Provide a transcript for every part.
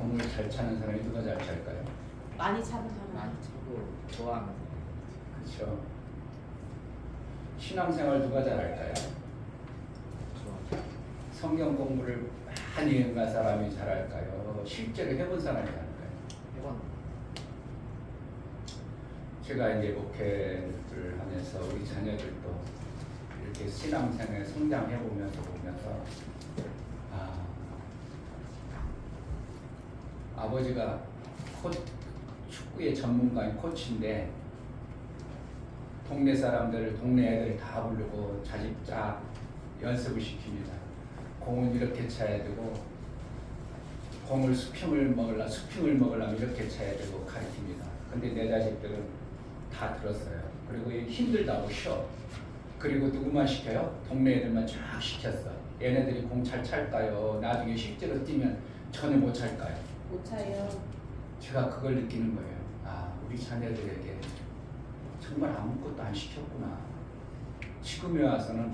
공을 잘 차는 사람이 누가 잘 찰까요? 많이 차는 사람. 많이 차고 좋아하는 사람. 그렇죠. 신앙생활 누가 잘할까요? 좋아. 성경 공부를 많이 해본 사람이 잘할까요? 실제로 해본 사람이 잘할까요? 해본. 제가 이제 목회를 하면서 우리 자녀들도 이렇게 신앙생활 성장해 보면서 아버지가 축구의 전문가인 코치인데 동네 사람들, 동네 애들 다 부르고 자직자 연습을 시킵니다. 공은 이렇게 차야 되고 공을 스핑을 먹으려면 이렇게 차야 되고 가르칩니다. 근데 내 자식들은 다 들었어요. 그리고 힘들다고 쉬어. 그리고 누구만 시켜요? 동네 애들만 쫙 시켰어. 얘네들이 공 잘 찰까요? 나중에 실제로 뛰면 전혀 못 찰까요? 못 차요. 제가 그걸 느끼는 거예요. 아, 우리 자녀들에게 정말 아무것도 안 시켰구나. 지금에 와서는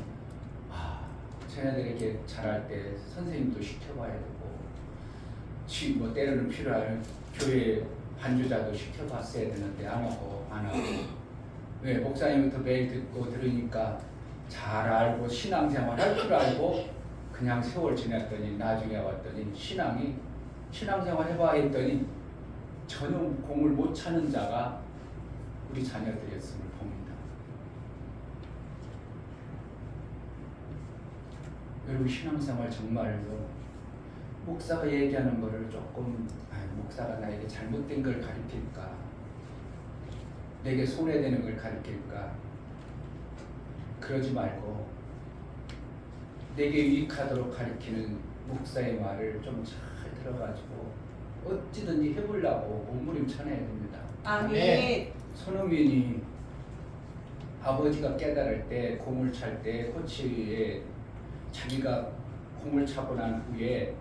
자녀들에게 잘할 때 선생님도 시켜봐야 되고, 뭐 때로는 필요한 교회 반주자도 시켜봤어야 되는데 안 하고. 왜? 목사님부터 매일 듣고 들으니까 잘 알고 신앙생활 할 줄 알고 그냥 세월 지났더니 나중에 왔더니 신앙생활 해봐 했더니 전혀 공을 못 차는 자가 우리 자녀들이었음을 봅니다. 여러분, 신앙생활 정말로 목사가 얘기하는 거를 조금 목사가 나에게 잘못된 걸 가르칠까, 내게 손해되는 걸 가르칠까, 그러지 말고 내게 유익하도록 가르치는 목사의 말을 좀 잘 들어가지고 어찌든지 해보려고 몸부림쳐내야 됩니다. 아멘. 손흥민이 아버지가 깨달을 때, 공을 찰 때 코치에 자기가 공을 차고 난 후에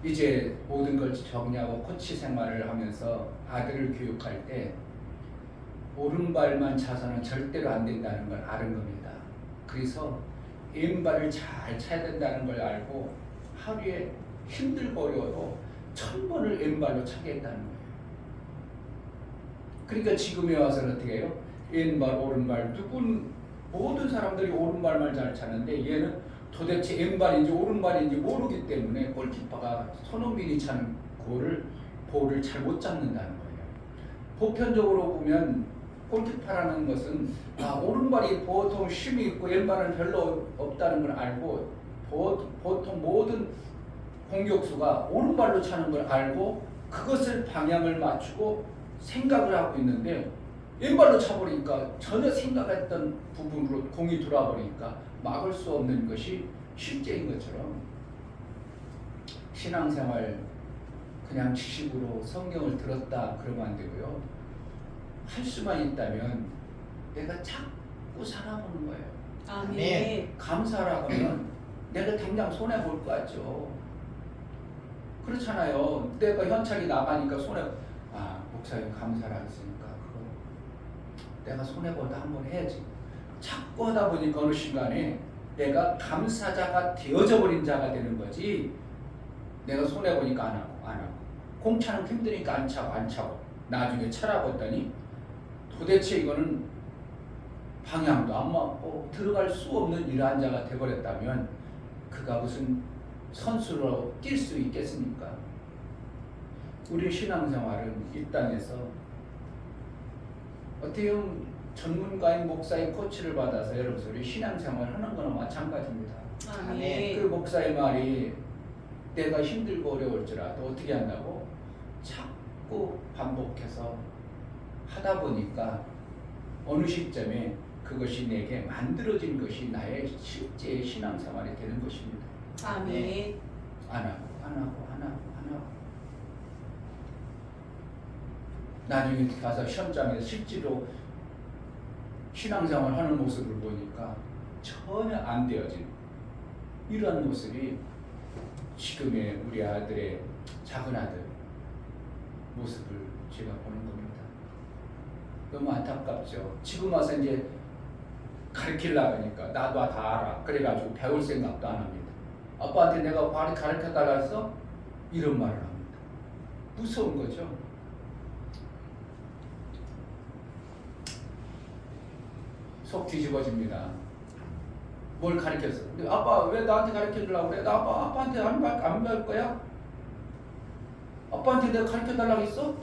이제 모든 걸 정리하고 코치 생활을 하면서 아들을 교육할 때 오른발만 차서는 절대로 안 된다는 걸 아는 겁니다. 그래서 왼발을 잘 차야 된다는 걸 알고 하루에 힘들고 어려워도 1000번을 왼발로 차게 했다는 거예요. 그러니까 지금에 와서는 어떻게 해요? 왼발, 오른발, 모든 사람들이 오른발만 잘 차는데 얘는 도대체 왼발인지 오른발인지 모르기 때문에 골키퍼가 손흥민이 차는 볼을 잘 못 잡는다는 거예요. 보편적으로 보면 골키퍼라는 것은 오른발이 보통 힘이 있고 왼발은 별로 없다는 걸 알고 보통 모든 공격수가 오른발로 차는 걸 알고 그것을 방향을 맞추고 생각을 하고 있는데 왼발로 차버리니까 전혀 생각했던 부분으로 공이 돌아버리니까 막을 수 없는 것이 실제인 것처럼 신앙생활 그냥 지식으로 성경을 들었다 그러면 안 되고요. 할 수만 있다면 내가 자꾸 살아보는 거예요. 아멘. 감사를 하면 내가 당장 손해볼 것 같죠. 그렇잖아요. 내가 현찰이 나가니까 목사님 감사를 했으니까 그거 내가 손해보다 한번 해야지. 자꾸 하다 보니까 어느 순간에 내가 감사자가 되어져 버린 자가 되는 거지. 내가 손해보니까 안 하고 공차는 힘드니까 안 차고 나중에 차라고 했더니 도대체 이거는 방향도 안 맞고 들어갈 수 없는 이러한 자가 되어버렸다면 그가 무슨 선수로 뛸 수 있겠습니까? 우리 신앙생활은 이 땅에서 어떻게 보면 전문가인 목사의 코치를 받아서 여러분들이 신앙생활을 하는 거나 마찬가지입니다. 아멘. 그 목사의 말이 내가 힘들고 어려울지라도 어떻게 한다고? 자꾸 반복해서 하다 보니까 어느 시점에 그것이 내게 만들어진 것이 나의 실제 신앙생활이 되는 것입니다. 아멘. 안 하고 나중에 가서 시험장에서 실제로 신앙생활 하는 모습을 보니까 전혀 안 되어진 이런 모습이 지금의 우리 아들의 작은 아들 모습을 제가 보는 겁니다. 너무 안타깝죠. 지금 와서 이제 가르치려고 하니까 나도 다 알아. 그래가지고 배울 생각도 안 합니다. 아빠한테 내가 가르쳐달라 했어? 이런 말을 합니다. 무서운 거죠. 속 뒤집어집니다. 뭘 가르쳤어? 근데 아빠 왜 나한테 가르쳐 주려고 그래? 나 아빠한테 안 배울 거야? 아빠한테 내가 가르쳐 달라고 했어?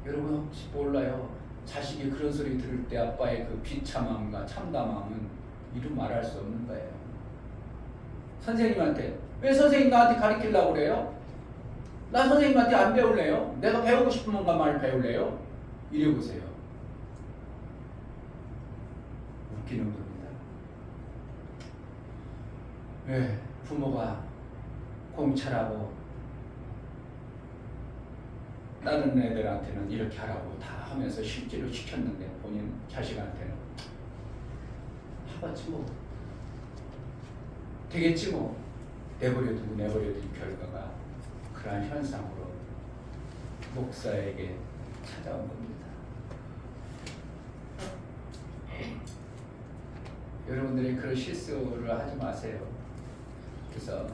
여러분 혹시 몰라요? 자식이 그런 소리 들을 때 아빠의 그 비참함과 참담함은 이루 말할 수 없는 거예요. 선생님한테 왜 선생님 나한테 가르치려고 그래요? 나 선생님한테 안 배울래요? 내가 배우고 싶은 것만 배울래요? 이래 보세요. 웃기는 겁니다. 왜 부모가 공찰하고 다른 애들한테는 이렇게 하라고 다 하면서 실제로 시켰는데 본인 자식한테는 하겠지 뭐 되겠지 뭐 내버려두고 결과가 그러한 현상으로 목사에게 찾아온 겁니다. 여러분들이 그런 실수를 하지 마세요. 그래서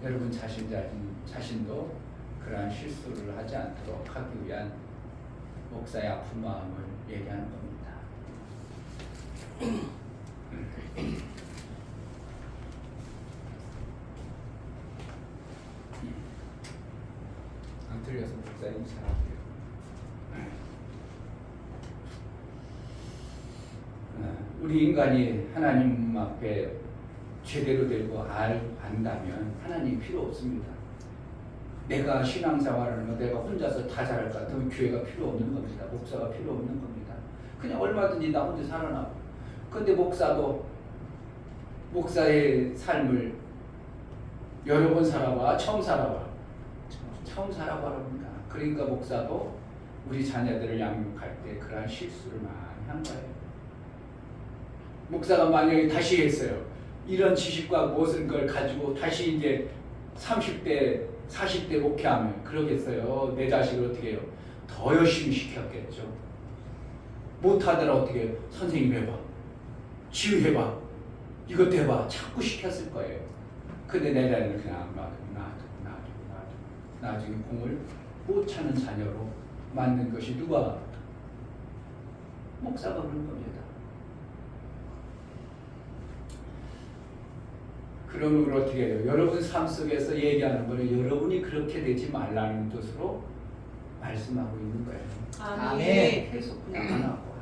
여러분 자신도 그러한 실수를 하지 않도록 하기 위한 목사의 아픈 마음을 얘기하는 겁니다. 안 틀려서 목사님 잘하세요. 우리 인간이 하나님 앞에 제대로 되고 안다면 하나님 필요 없습니다. 내가 신앙생활을 하면 내가 혼자서 다 잘할 것 같으면 교회가 필요 없는 겁니다. 목사가 필요 없는 겁니다. 그냥 얼마든지 나 혼자 살아나고. 근데 목사도 목사의 삶을 여러 번 살아봐, 처음 살아봐. 처음 살아봐랍니다. 그러니까 목사도 우리 자녀들을 양육할 때 그러한 실수를 많이 한 거예요. 목사가 만약에 다시 했어요. 이런 지식과 모든 걸 가지고 다시 이제 30대, 40대 목회하면 그러겠어요. 내 자식을 어떻게 해요? 더 열심히 시켰겠죠. 못하더라 어떻게 해요? 선생님 해봐. 지휘해봐. 이것도 해봐. 자꾸 시켰을 거예요. 근데 내 자녀는 그냥 놔두고 나중에 공을 못 차는 자녀로 만든 것이 누가? 목사가 그런 겁니다. 그러므로 어떻게 해요? 여러분 삶 속에서 얘기하는 거는 여러분이 그렇게 되지 말라는 뜻으로 말씀하고 있는 거예요. 아멘. 계속 그냥 안 하고.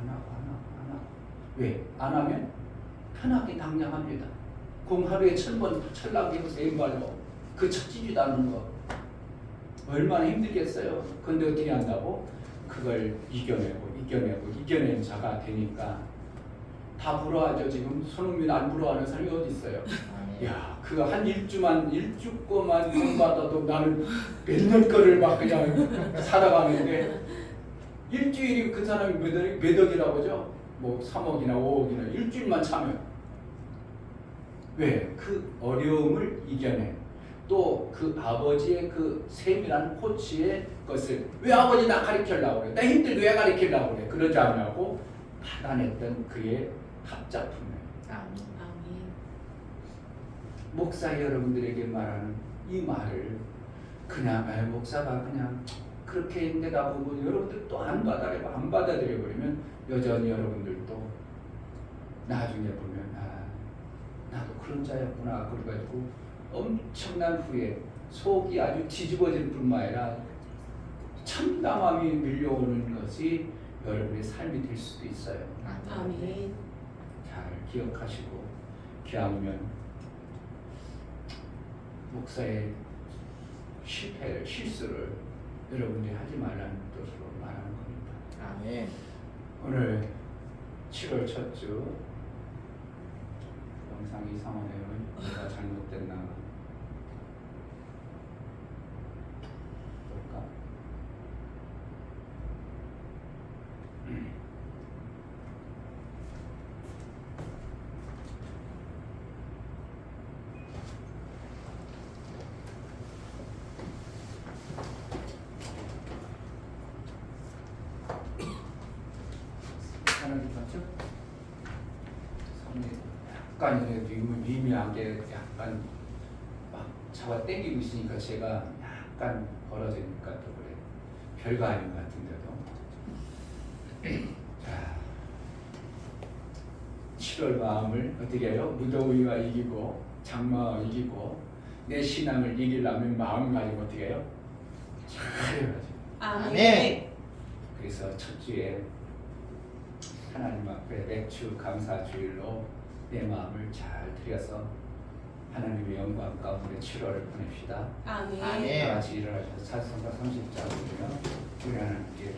왜? 안 하면 편하게 당장합니다. 공 하루에 1000번 철라고 해보세요. 왼발로. 그 척지지도 않는 거. 얼마나 힘들겠어요. 근데 어떻게 한다고? 그걸 이겨낸 자가 되니까 다 부러워하죠. 지금 손흥민 안 부러워하는 사람이 어디 있어요? 야, 그거 한 일주 거만 돈 받아도 나는 몇 년 거를 막 그냥 살아가는데 일주일이 그 사람이 몇 억이라고 하죠? 뭐 3억이나 5억이나 일주일만 차면 왜? 그 어려움을 이겨내. 또 그 아버지의 그 세밀한 코치의 것을 왜 아버지 나 가르치려고 그래? 나 힘들게 왜 가르치려고 그래? 그러지 않냐고 받아냈던 그의 합작품이에요. 아멘. 목사 여러분들에게 말하는 이 말을 그냥 목사가 그냥 그렇게 했는데 나보고 여러분들 또 안 받아들여 버리면 여전히 여러분들도 나중에 보면 나도 그런 자였구나 그래가지고 엄청난 후에 속이 아주 뒤집어질 뿐만 아니라 참담함이 밀려오는 것이 여러분의 삶이 될 수도 있어요. 아멘. 잘 기억하시고 기왕이면 목사의 실수를 여러분들이 하지 말라는 뜻으로 말하는 겁니다. 아멘. 오늘 7월 첫 주 영상이 이상하네요. 뭐가 잘못됐나 볼까? 하나님 맞죠? 약간이라도 미미하게 약간 막 잡아 당기고 있으니까 제가 약간 벌어지니까 또 그래. 별거 아닌 것 같은데도. 자, 7월 마음을 어떻게 해요? 무더위와 이기고 장마와 이기고 내 신앙을 이기려면 마음을 가지고 어떻게 해요? 잘해야지. 아멘. 그래서 첫 주에 하나님 앞에 맥주 감사 주일로 내 마음을 잘 드려서 하나님의 영광 가운데 7월을 보냅시다. 아멘. 아멘. 다 같이 일어나셔서 찬송가 30장 부르며 우리 하나님께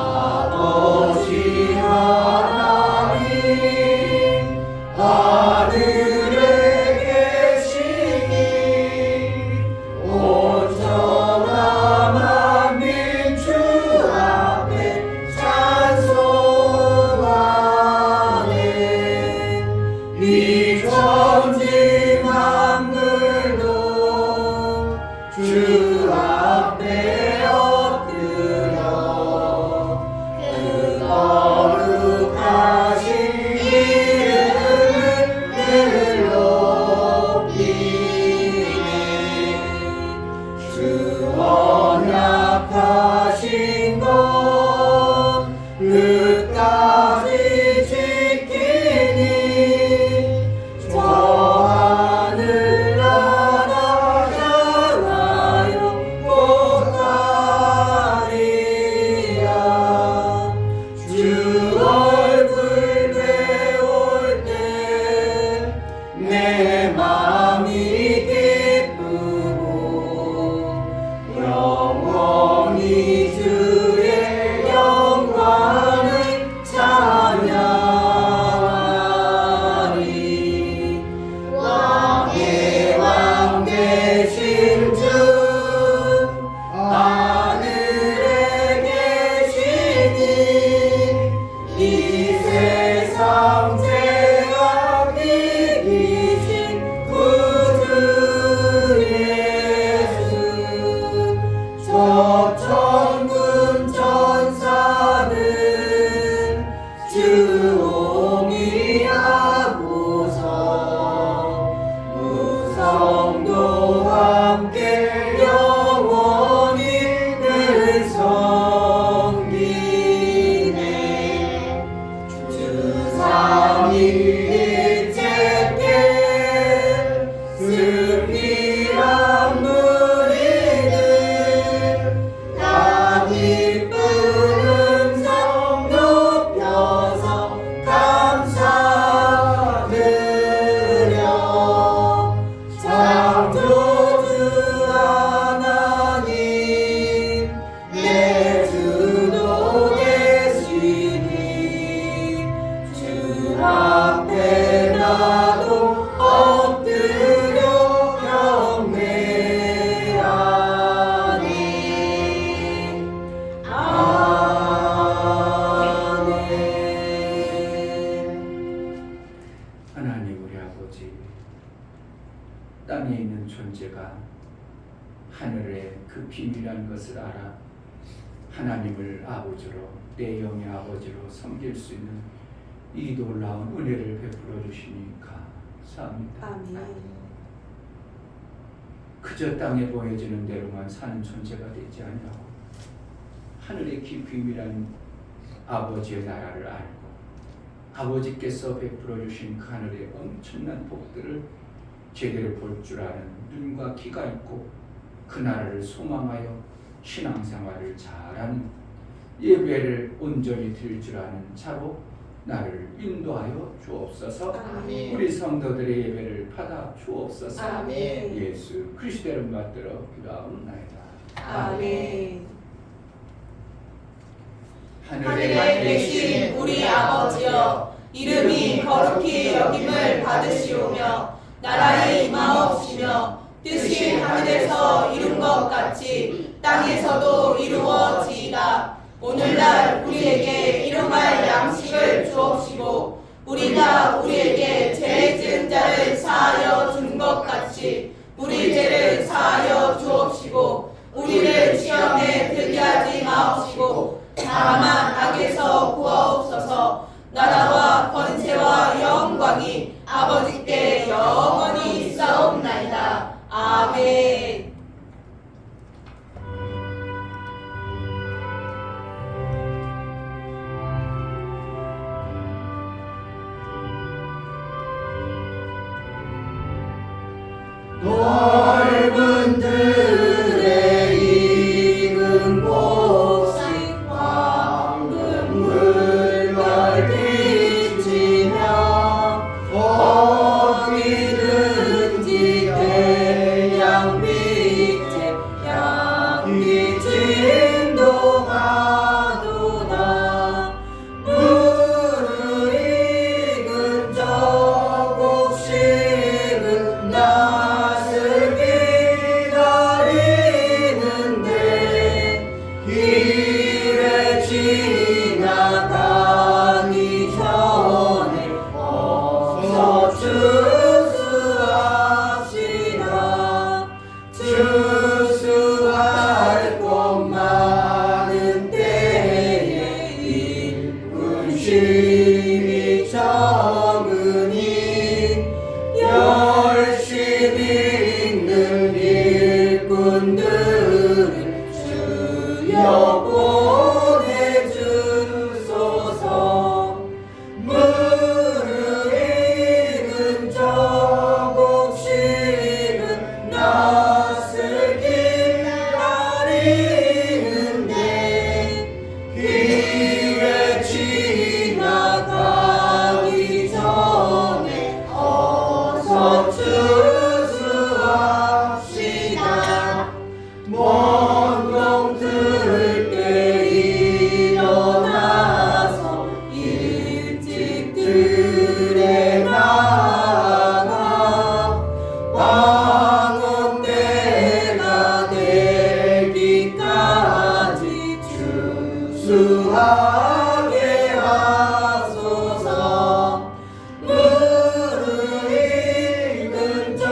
아버지 하나님 하늘에 계시니 온전한 민주 앞에 찬송하네 이 천지 만물도 주 앞에 엎드려 그 거룩하신 이름을 늘 높이네 주 언약하신 것 끝까지 지키니 저 하늘나라 향하여 못하리라 주 얼굴 배울 때 내 마음이 기쁘고 영원히 주의 영광을 찬양하리 왕의 왕 되신 주 하늘에 계시니 이 세상 죄악 이기신 구주 예수 저 천군 천사는 주 옹이하고서 무성도 함께 영원히 늘 섬기네 주 삼위일체께 승리한 무리들 다 기쁜 음성 높여서 감사드려 창조주 하나님 내 주도 되시니 주 앞에 나도 엎드려 경배하네 아멘 하나님 우리 아버지 땅에 있는 존재가 하늘의 그 비밀한 것을 알아 하나님을 아버지로 내 영의 아버지로 섬길 수 있는 이 놀라운 은혜를 베풀어 주시니 감사합니다. 아멘. 그저 땅에 보여지는 대로만 사는 존재가 되지 아니하고 하늘의 비밀한 아버지의 나라를 알고 아버지께서 베풀어 주신 그 하늘의 엄청난 복들을 제대로 볼 줄 아는 눈과 귀가 있고 그 나라를 소망하여 신앙생활을 잘하는 예배를 온전히 드릴 줄 아는 자로 나를 인도하여 주옵소서. 아멘. 우리 성도들의 예배를 받아 주옵소서. 아멘. 예수 그리스도의 이름 받들어 기도하옵나이다. 아멘. 하늘에 계신 우리 아버지여 이름이 거룩히 여김을 받으시오며 나라의 임하옵시며 뜻이 하늘에서 이룬 것 같이 땅에서도 이루어지이다. 오늘날 우리에게 일용할 양식을 주옵시고 우리가 우리에게 죄 지은 자를 사하여 준 것 아멘. 넓은 들에 익은 곡식 황금 물결 비치며 어디든지 태양 밑에 양이 진동하도다. 물을 익은 저 곡식은 낯을 기다리는데 길에 지나가기 전에 어서 추수합시다. 추수할 것 많은 때에 일꾼 쉼이 적으니 열심히 읽는 일꾼들을 주여 보내주소서. 물을 익은 저 곡식은 낯을 기다리는데 길에 지나가기 전에 어서 추수합시다. 먼 들을 때 일어나서 일찍 들에 나가 황혼대가 되기까지 추수하게 하소서. 물을 익은 저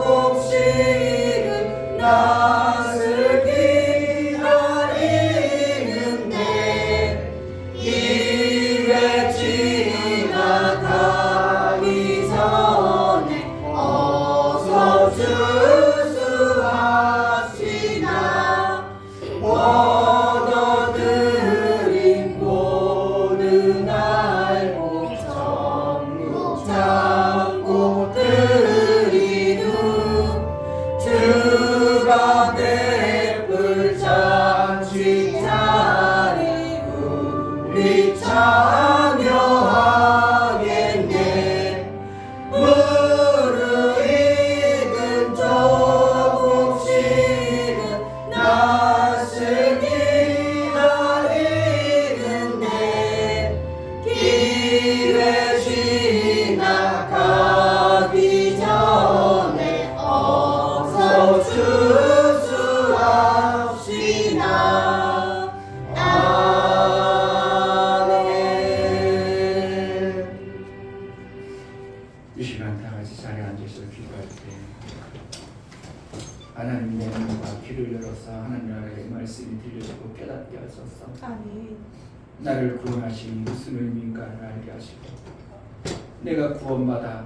곡식은 낯을 기다리는데 길에 지나가기 전에 어서 추수합시다. 얻어들인 모든 알고 전국 잡고 드리누 주가 베풀 잔치 자리 우리 참여하겠네. 물을 익은 저 곡식은 낯을 기다리는데 길에 지나가기 전에 어서 추수합시다. 아멘. 이 시간 다 같이 자리에 앉아서 기도할 때 하나님 내 눈과 귀를 열어서 하나님 나라의 말씀이 들려지고 깨닫게 하소서. 아멘. 나를 구원하신 무슨 의미인가를 알게 하시고 내가 구원받아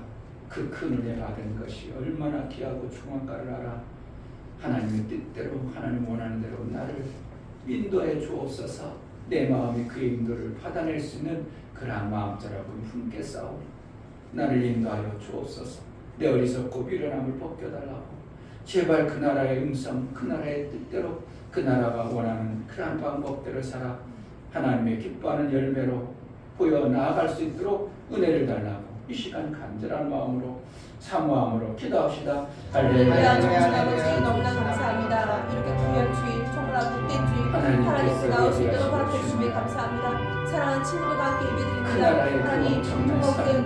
그 큰 은혜 받은 것이 얼마나 귀하고 중한가를 알아 하나님의 뜻대로 하나님 원하는 대로 나를 인도해 주옵소서. 내 마음이 그의 인도를 받아낼 수 있는 그러한 마음자라고 함께 싸우리. 나를 인도하여 주옵소서. 내 어리석고 미련함을 벗겨달라고 제발 그 나라의 음성 그 나라의 뜻대로 그 나라가 원하는 그러한 방법대로 살아 하나님의 기뻐하는 열매로 보여 나아갈 수 있도록 은혜를 달라고 이 시간 간절한 마음으로 사모함으로 기도합시다. 할렐루야. 정말 아버지 너무나 감사합니다. 이렇게 귀한 주일 정말 복된 주일 하나님께 나올 수 있도록 허락해 주시면 감사합니다. 사랑하는 친구들과 함께 예배드립니다. 하나님 정말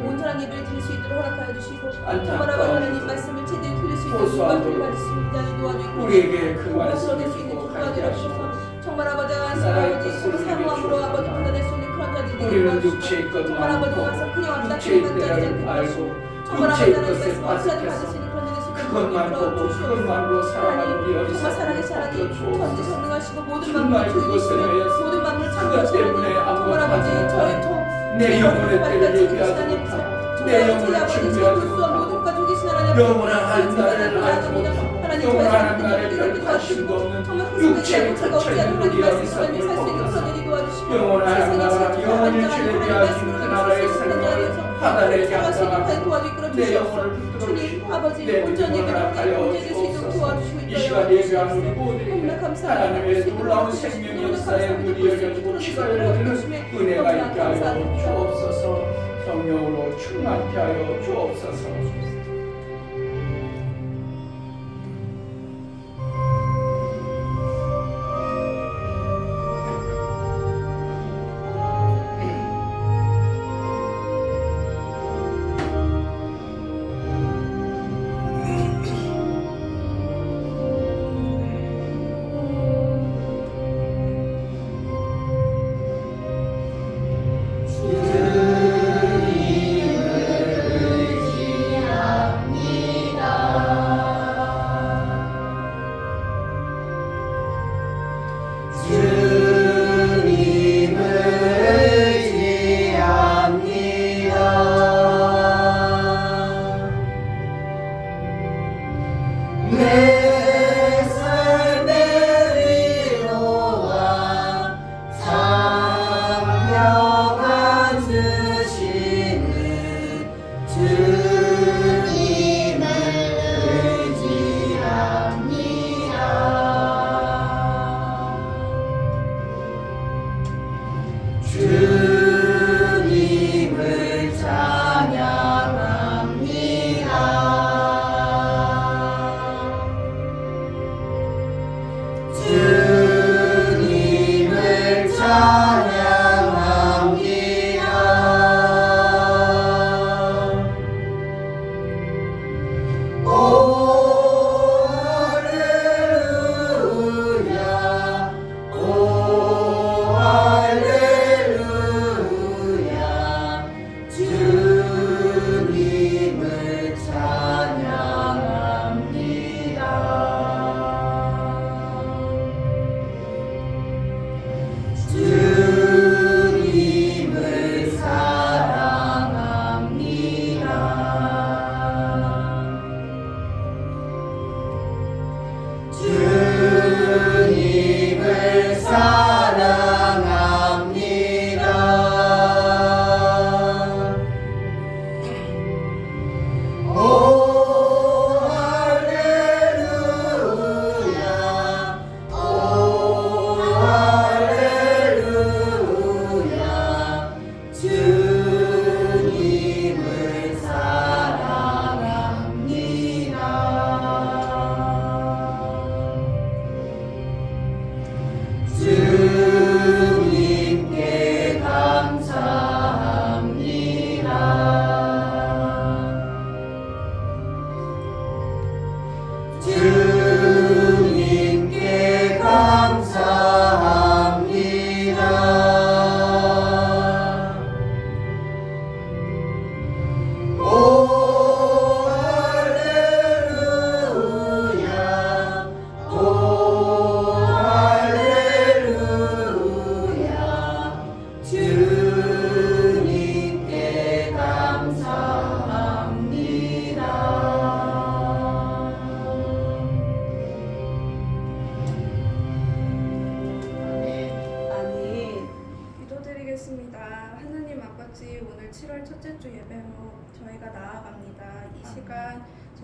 온전한 예배를 드릴 수 있도록 허락하여 주시고 정말 아버지 하나님 말씀을 제대로 들릴 수 있도록 주관을 받으십니다. 도와주시고 우리에게 그 말씀을 말씀을 얻을 수 있는 주고 기도가 가게 하시고 되옵소서. 정말 아버지 나라의 아버지 것을 사모함으로 우리에게 아버지 주옵소서. 받아낼 수 있는 그런 자들이 되게 우리는 도와주시고 육체의 것만 정말 아버지 와서 알고 그냥 왔다 육체의 그냥 때를 앉아 알고 정말 아버지 육체의 하나님 것에 말씀 없이라도 빠삭해서 받으시는 그런 자들 그것만 보고 그것만로 살아가는 우리 정말 어리석은 살아계신 하나님 주옵소서. 전지전능하시고 모든 정말 만물을 그것을 주시고 위해서 모든 만물을 그것 창조하시는 때문에 하나님 정말 아무것도 아버지 하지 저희 못하고 내 영혼의 때를 예비하지 못하고 내 영혼을 준비하지 못하고 모든 가족이신 하나님 영원한 한 날을 알지 못하고 영원한 나를 별파심도 없는 육체의 거처인 우리 어리석을 벗어서 영원한 나라 영원히 죄에 대하여 그 나라의 삶을 하나의 양상하고 내 영혼을 붙들어 주시고 내 믿음을 허락하여 주옵소서. 이 시간 예배한 우리 모두에게 하나님의 놀라운 생명 역사에 문이 열려지고 귀가 열려지는 은혜가 있게 하여 주옵소서. 성령으로 충만케 하여 주옵소서.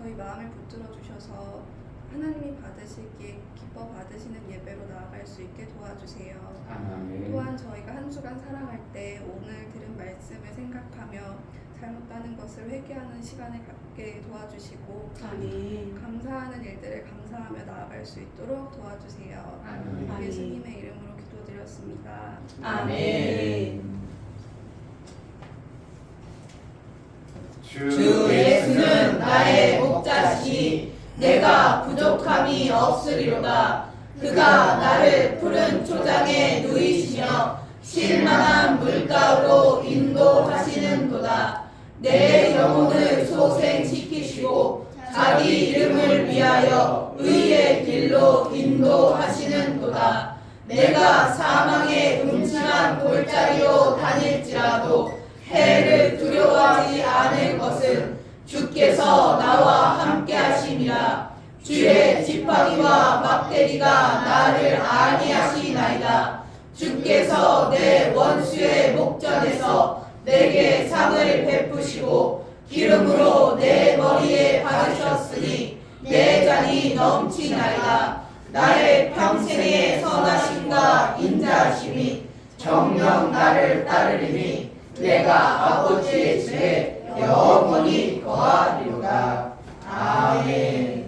저희 마음을 붙들어 주셔서 하나님이 받으시기에 기뻐 받으시는 예배로 나아갈 수 있게 도와주세요. 아멘. 또한 저희가 한 주간 살아갈 때 오늘 들은 말씀을 생각하며 잘못하는 것을 회개하는 시간을 갖게 도와주시고 아멘. 감사하는 일들을 감사하며 나아갈 수 있도록 도와주세요. 아멘. 예수님의 이름으로 기도드렸습니다. 아멘. 주 예수는 나의 목자시니 내가 부족함이 없으리로다. 그가 나를 푸른 초장에 누이시며 쉴만한 물가로 인도하시는도다. 내 영혼을 소생시키시고 자기 이름을 위하여 의의 길로 인도하시는도다. 내가 사망의 음침한 골짜기로 다닐지라도 해를 두려워하지 않을 것은 주께서 나와 함께 하심이라. 주의 지팡이와 막대기가 나를 안위하시나이다. 주께서 내 원수의 목전에서 내게 상을 베푸시고 기름으로 내 머리에 바르셨으니 내 잔이 넘치나이다. 나의 평생의 선하심과 인자하심이 정녕 나를 따르리니 내가 아버지의 집에 영원히 거하리로다. 아멘.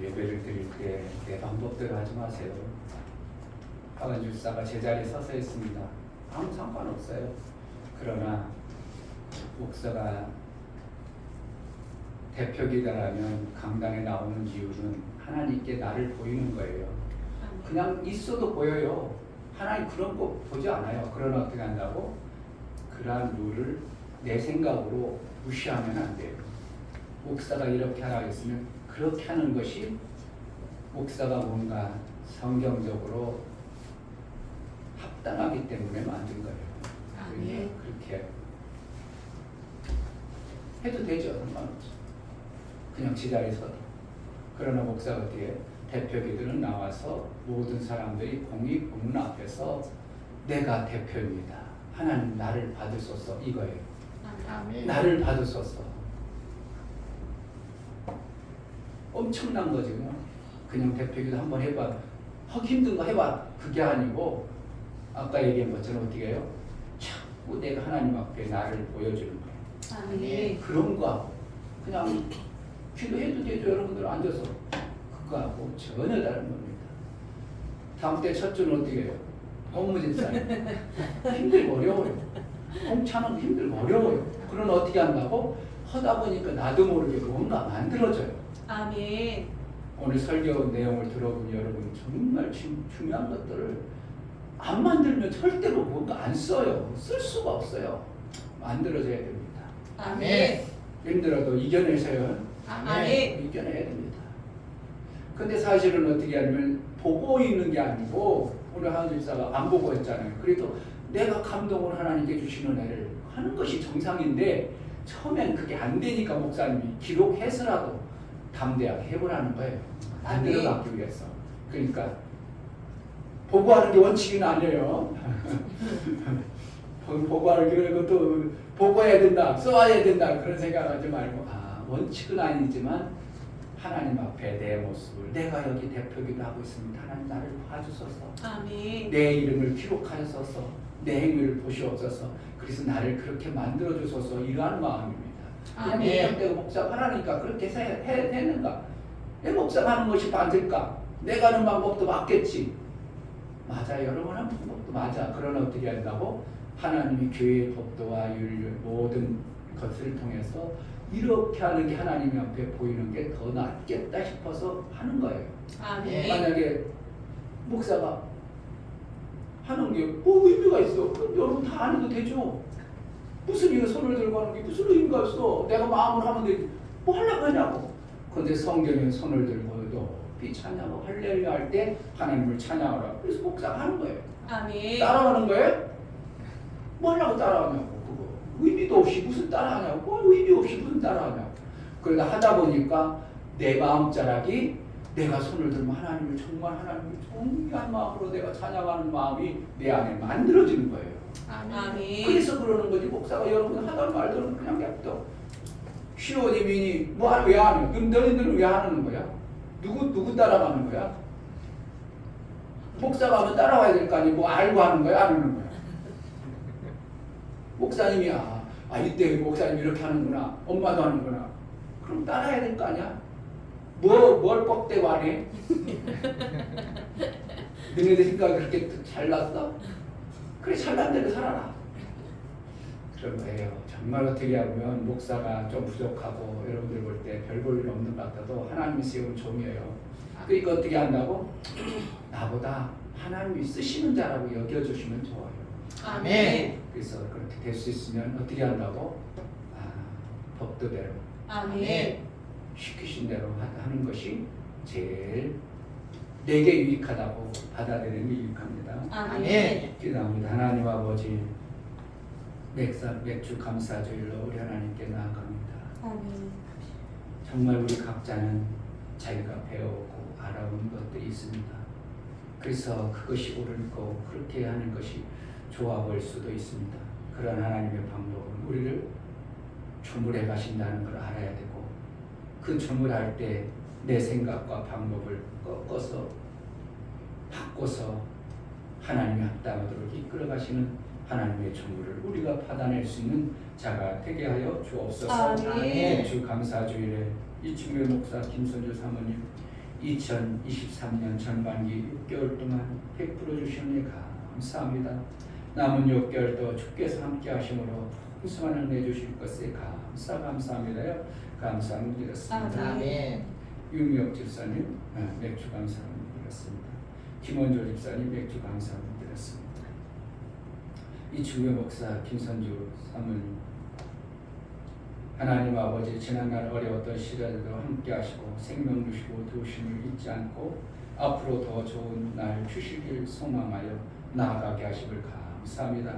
예배를 드릴 때 내 방법대로 하지 마세요. 하은주사가 제자리에 서서 있습니다. 아무 상관없어요. 그러나 목사가 대표기자라면 강단에 나오는 이유는 하나님께 나를 보이는 거예요. 그냥 있어도 보여요. 하나님 그런 거 보지 않아요. 그러나 어떻게 한다고? 그러한 룰을 내 생각으로 무시하면 안 돼요. 목사가 이렇게 하라 했으면 그렇게 하는 것이 목사가 뭔가 성경적으로 합당하기 때문에 만든 거예요. 아멘. 그렇게 해도 되죠. 상관없죠. 그냥 제자리에서. 그러나 목사가 어떻게 대표기들은 나와서 모든 사람들이 공의 문 앞에서 내가 대표입니다. 하나님 나를 받으소서 이거예요. 아멘. 나를 받으소서. 엄청난 거지. 그냥 대표기도 한번 해봐. 하기 힘든 거 해봐. 그게 아니고 아까 얘기한 것처럼 어떻게 해요? 자꾸 내가 하나님 앞에 나를 보여주는 거예요. 아멘. 그런 거하고 그냥 기도해도 되죠. 여러분들 앉아서 그거하고 전혀 다른 겁니다. 다음 때 첫 주는 어떻게 해요? 업무진상 힘들고 어려워요. 공차는 힘들고 어려워요. 그러나 어떻게 한다고? 하다 보니까 나도 모르게 뭔가 만들어져요. 아멘. 오늘 설교 내용을 들어보니 여러분 정말 중요한 것들을 안 만들면 절대로 뭔가 안 써요. 쓸 수가 없어요. 만들어져야 됩니다. 아멘. 힘들어도 이겨내세요. 아멘. 이겨내야 됩니다. 근데 사실은 어떻게 하냐면 보고 있는 게 아니고 오늘 하은 집사가 안 보고 했잖아요. 그래도 내가 감동을 하나님께 주시는 애를 하는 것이 정상인데 처음엔 그게 안 되니까 목사님이 기록해서라도 담대하게 해보라는 거예요. 만들어가기 위해서. 그러니까 보고하는 게 원칙은 아니에요. 보고하는 게 그것도 보고해야 된다, 써와야 된다 그런 생각하지 말고 원칙은 아니지만 하나님 앞에 내 모습을 내가 여기 대표기도 하고 있습니다. 하나님 나를 봐주소서. 아멘. 내 이름을 기록하셔서 내 행위를 보시옵소서. 그래서 나를 그렇게 만들어 주소서. 이러한 마음입니다. 그냥 아멘. 내가 목사가 하라니까 그렇게 했는가? 내 목사가 하는 것이 맞을까? 내가 하는 방법도 맞겠지. 맞아, 여러분 하는 방법도 맞아. 그러나 어떻게 한다고? 하나님이 교회의 법도와 윤리 모든 것을 통해서 이렇게 하는 게 하나님 앞에 보이는 게 더 낫겠다 싶어서 하는 거예요. 아멘. 만약에 목사가 하는 게 뭐 의미가 있어? 그럼 여러분 다 안 해도 되죠. 무슨 이거 손을 들고 하는 게 무슨 의미가 있어? 내가 마음으로 하면 되지. 뭐 하려고 하냐고. 근데 성경에 손을 들고 높이 찬양하고 할렐루야 할 때 하나님을 찬양하라. 그래서 목사가 하는 거예요. 아멘. 따라하는 거예요? 뭐 하려고 따라하냐고. 그거 의미도 없이 무슨 따라하냐고. 뭐 의미 없이 무슨 따라하냐고. 그러다 하다 보니까 내 마음자락이 내가 손을 들면 하나님을 정말 하나님을 정말 마음으로 내가 찬양하는 마음이 내 안에 만들어지는 거예요. 아멘. 그래서 그러는 거지. 목사가 여러분 하던 말들은 그냥 냅둬. 시호님이 뭐 왜 하는? 그럼 너희들은 왜 하는 거야? 누구 따라가는 거야? 목사가 하면 따라와야 될 거 아니? 뭐 알고 하는 거야? 안 하는 거야? 목사님이 이때 목사님이 이렇게 하는구나. 엄마도 하는구나. 그럼 따라야 될 거 아니야? 뭘 뻑대고 안 해? 너네들 생각이 그렇게 잘났어? 그래 잘난 대로 살아라. 그런 거예요. 정말 어떻게 하면 목사가 좀 부족하고 여러분들 볼 때 별 볼 일 없는 것 같아도 하나님이 세운 종이에요. 그러니까 어떻게 한다고? 나보다 하나님이 쓰시는 자라고 여겨주시면 좋아요. 아멘. 그래서 그렇게 될 수 있으면 어떻게 한다고? 법도대로 아멘. 시키신 대로 하는 것이 제일 내게 유익하다고 받아들이는 게 유익합니다. 아멘. 기도합니다. 하나님 아버지 맥주 감사주일로 우리 하나님께 나아갑니다. 아멘. 정말 우리 각자는 자기가 배우고 알아온 것들이 있습니다. 그래서 그것이 옳고 그렇게 하는 것이 좋아 보일 수도 있습니다. 그런 하나님의 방법은 우리를 주물해 가신다는 걸 알아야 되고 그 주물할 때 내 생각과 방법을 꺾어서 바꿔서 하나님의 합당하도록 이끌어 가시는 하나님의 주물을 우리가 받아낼 수 있는 자가 되게 하여 주옵소서. 아멘. 주 감사주일에 이충배 목사 김선주 사모님 2023년 전반기 6개월 동안 베풀어 주시니 감사합니다. 남은 6개월도 주께서 함께 하심으로 풍성한 은혜 주실 것에 감사합니다요. 감사함을 드렸습니다. 아멘. 윤미옥 집사님 맥주 감사함을 드렸습니다. 김원조 집사님 맥주 감사함을 드렸습니다. 이충배 목사 김선주 사모님 하나님 아버지 지난날 어려웠던 시절에도 함께 하시고 생명 주시고 도우심을 잊지 않고 앞으로 더 좋은 날 주시길 소망하여 나아가게 하심을 감사합니다.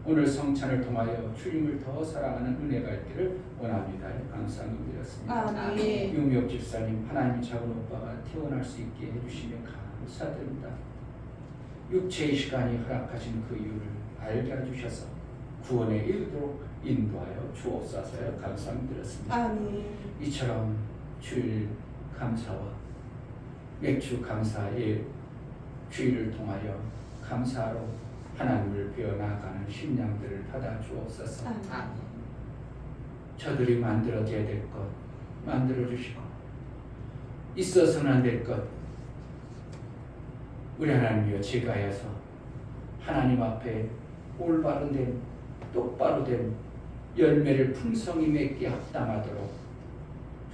오늘 성찬을 통하여 주님을 더 사랑하는 은혜가 있기를 원합니다. 감사함을 드렸습니다. 아멘. 유미옥 집사님 하나님이 작은 오빠가 태어날 수 있게 해주시며 감사드립니다. 육체의 시간이 허락하신 그 이유를 알게 해주셔서 구원에 이르도록 인도하여 주옵소서. 감사함을 드렸습니다. 아멘. 이처럼 주일 감사와 맥주 감사의 주일을 통하여 감사로 하나님을 배워나가는 심령들을 받아 주옵소서. 아멘. 저들이 만들어져야 될 것 만들어주시고 있어서는 안 될 것 우리 하나님이여 제가해서 하나님 앞에 올바른 된 똑바로 된 열매를 풍성히 맺게 합당하도록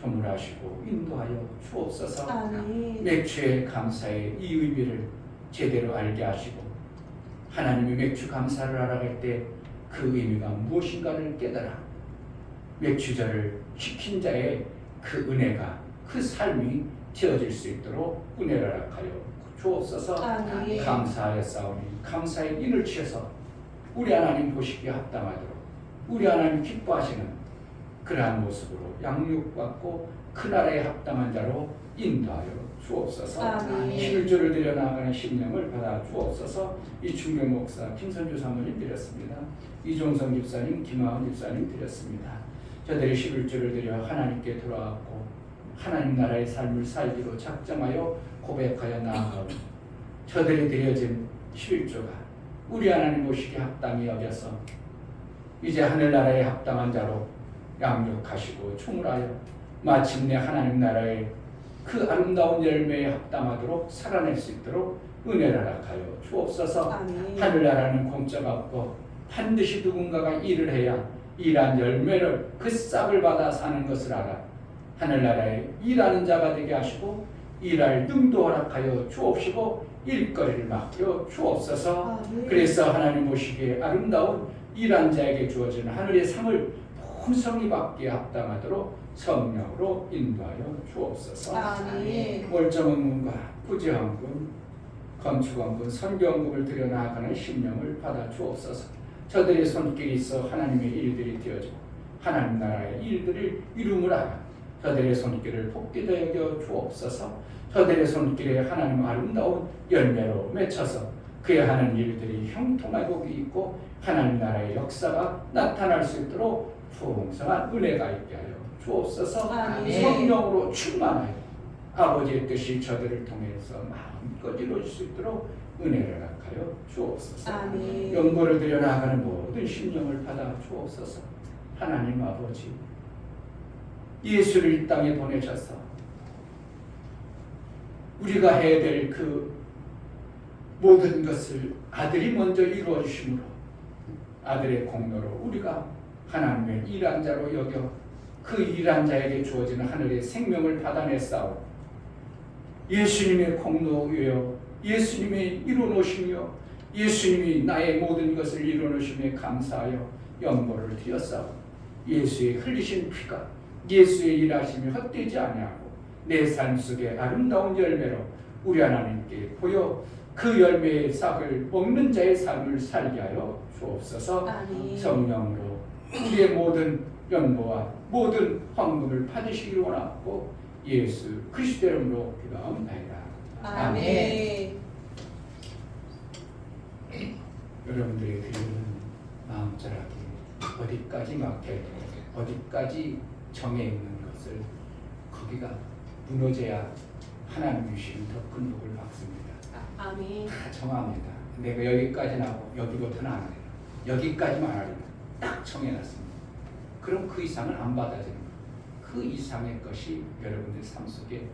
조물하시고 인도하여 주옵소서. 아멘. 맥주의 감사의 이 의미를 제대로 알게 하시고 하나님이 맥주 감사를 알아갈 때 그 의미가 무엇인가를 깨달아 맥주절을 지킨 자의 그 은혜가 그 삶이 되어질 수 있도록 은혜를 허락하여 주옵소서. 아멘. 감사하였사오니 감사의 인을 취해서 우리 하나님 보시기에 합당하도록 우리 하나님 기뻐하시는 그러한 모습으로 양육받고 그 나라에 합당한 자로 인도하여 주옵소서. 아멘. 11조를 드려 나아가는 심령을 받아 주옵소서. 이충배 목사 김선주 사모님 드렸습니다. 이종성 집사님 김하은 집사님 드렸습니다. 저들이 11조를 드려 하나님께 돌아왔고 하나님 나라의 삶을 살기로 작정하여 고백하여 나아가오니 저들이 드려진 11조가 우리 하나님 보시기에 합당히 여겨서 이제 하늘나라에 합당한 자로 양육하시고 충을하여 마침내 하나님 나라의 그 아름다운 열매에 합당하도록 살아낼 수 있도록 은혜를 허락하여 주옵소서. 아멘. 하늘나라는 공짜가 없고 반드시 누군가가 일을 해야 일한 열매를 그 싹을 받아 사는 것을 알아. 하늘나라에 일하는 자가 되게 하시고 일할 능도 허락하여 주옵시고 일거리를 맡겨 주옵소서. 아멘. 그래서 하나님 보시기에 아름다운 일한 자에게 주어지는 하늘의 상을 풍성히 받기에 합당하도록 성령으로 인도하여 주옵소서. 아멘. 월정원금과 부지헌금, 건축원금, 선교원금을 들여나가는 심령을 받아 주옵소서. 저들의 손길이 있어 하나님의 일들이 되어지고 하나님 나라의 일들을 이룸을 알아 저들의 손길을 복되게 여겨 주옵소서. 저들의 손길에 하나님 아름다운 열매로 맺혀서 그의 하는 일들이 형통하고 있고 하나님 나라의 역사가 나타날 수 있도록 풍성한 은혜가 있게 하여 주옵소서. 아멘. 성령으로 충만하여 아버지의 뜻이 저들을 통해서 마음껏 이루어질 수 있도록 은혜를 허락하여 주옵소서. 아멘. 연고를 들여나가는 모든 심령을 받아 주옵소서. 하나님 아버지, 예수를 이 땅에 보내셔서 우리가 해야 될 그 모든 것을 아들이 먼저 이루어 주심으로 아들의 공로로 우리가 하나님의 일한 자로 여겨 그 일한 자에게 주어지는 하늘의 생명을 받아냈사오. 예수님의 공로여 예수님이 이루어놓으시며 예수님이 나의 모든 것을 이루어놓으심에 감사하여 연보를 드렸사오. 예수의 흘리신 피가 예수의 일하심이 헛되지 아니하고 내 삶 속에 아름다운 열매로 우리 하나님께 보여 그 열매의 싹을 먹는 자의 삶을 살게 하여 주옵소서. 아멘. 성령으로 우리의 모든 연보와 모든 헌금을 받으시기를 원하고 예수 그리스도 이름으로 기도합니다. 아멘. 여러분들의 드리는 마음자락이 어디까지 막혀있고 어디까지 정해 있는 것을 거기가 무너져야 하나님 주신 더 큰 복을 받습니다. 아멘. 다 정합니다. 내가 여기까지는 하고 여기부터는 안 해요. 여기까지만 하려면 딱 정해놨습니다. 그럼 그 이상은 안 받아지는 거예요. 그 이상의 것이 여러분들 삶 속에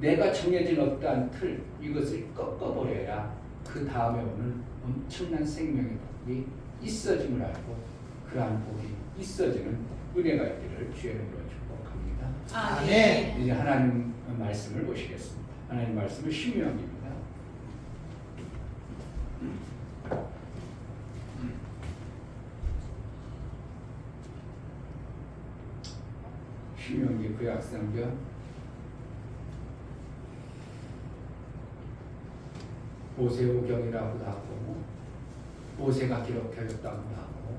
내가 정해진 어떠한 틀 이것을 꺾어버려야 그 다음에 오는 엄청난 생명의 복이 있어짐을 알고 그러한 복이 있어지는 은혜가 있기를 주의 이름으로 축복합니다. 아멘. 이제 하나님 말씀을 보시겠습니다. 하나님 말씀은 신명기입니다. 신명기 구약성경 5세오경이라고도 하고 모세가 기록하였다고도 하고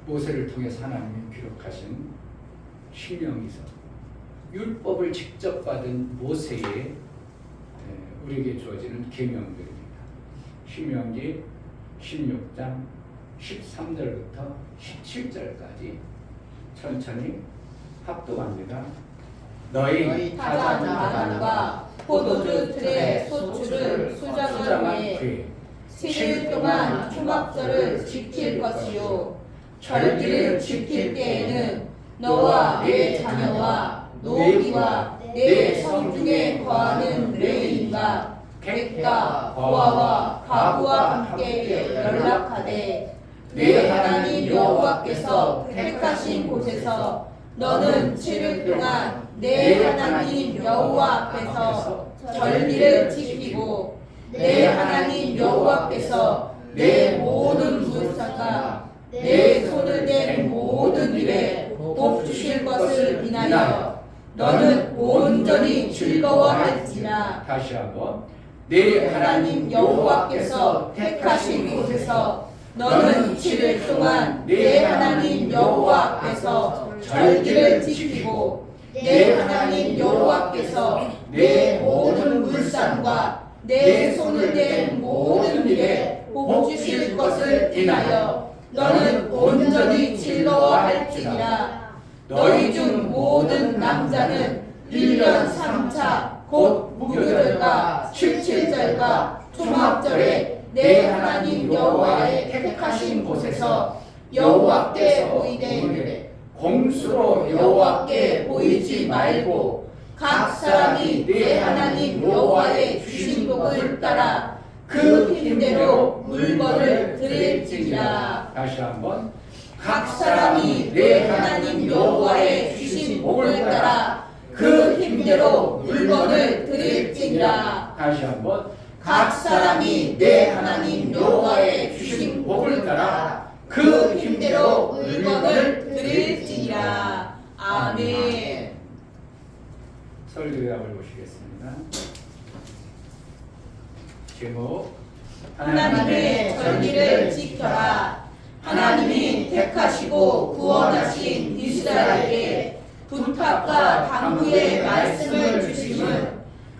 모세를 통해서 하나님이 기록하신 신명기서 율법을 직접 받은 모세의 우리에게 주어지는 계명들입니다. 신명기 16장 13절부터 17절까지 천천히 합독합니다. 너희 타작 나간과 포도주 틀에 소출을 수정한 후에 7일 동안 초막절을 지킬 것이요 절기를 지킬 때에는 너와 내 자녀와 노비와 내 성중에 거하는 레위인과 객과 고아와 가부와 함께 연락하되 내 하나님 여호와께서 택하신 곳에서 너는 7일 동안 내 하나님 여호와 앞에서 절기를 지키고 내 하나님 여호와께서 내 모든 물상과 내 손을 댄 모든 일에 복 주실 것을 인하여 너는 온전히 즐거워할지라. 다시 한번 내 하나님 여호와께서 택하신 곳에서 너는 7일 동안 내 하나님 여호와 앞에서 절기를 지키고 내 하나님 여호와께서 내 모든 물상과 내 손을 댄 모든 일에 복 주실 것을 인하여 너는 온전히 즐거워할지니라. 너희 중 모든 남자는 1년 3차 곧 무교절과 77절과 초막절에 내 하나님 여호와의 택하신 곳에서 여호와께 보이되 공수로 여호와께 보이지 말고 각 사람이 내 하나님 여호와의 주신 복을 따라 그 그 힘대로 물건을 드릴지니라. 다시 한번. 각 사람이 내 하나님 여호와의 주신 복을 따라 그 힘대로 물건을 드릴지니라. 다시 한번. 각 사람이 내 하나님 여호와의 주신 복을 따라 그 힘대로 물건을 드릴지니라. 아멘. 설교답을 보시겠습니다. 제목 하나님의 전리를 지켜라. 하나님이 택하시고 구원하신 이스라엘에게 부탁과 당부의 말씀을 주심은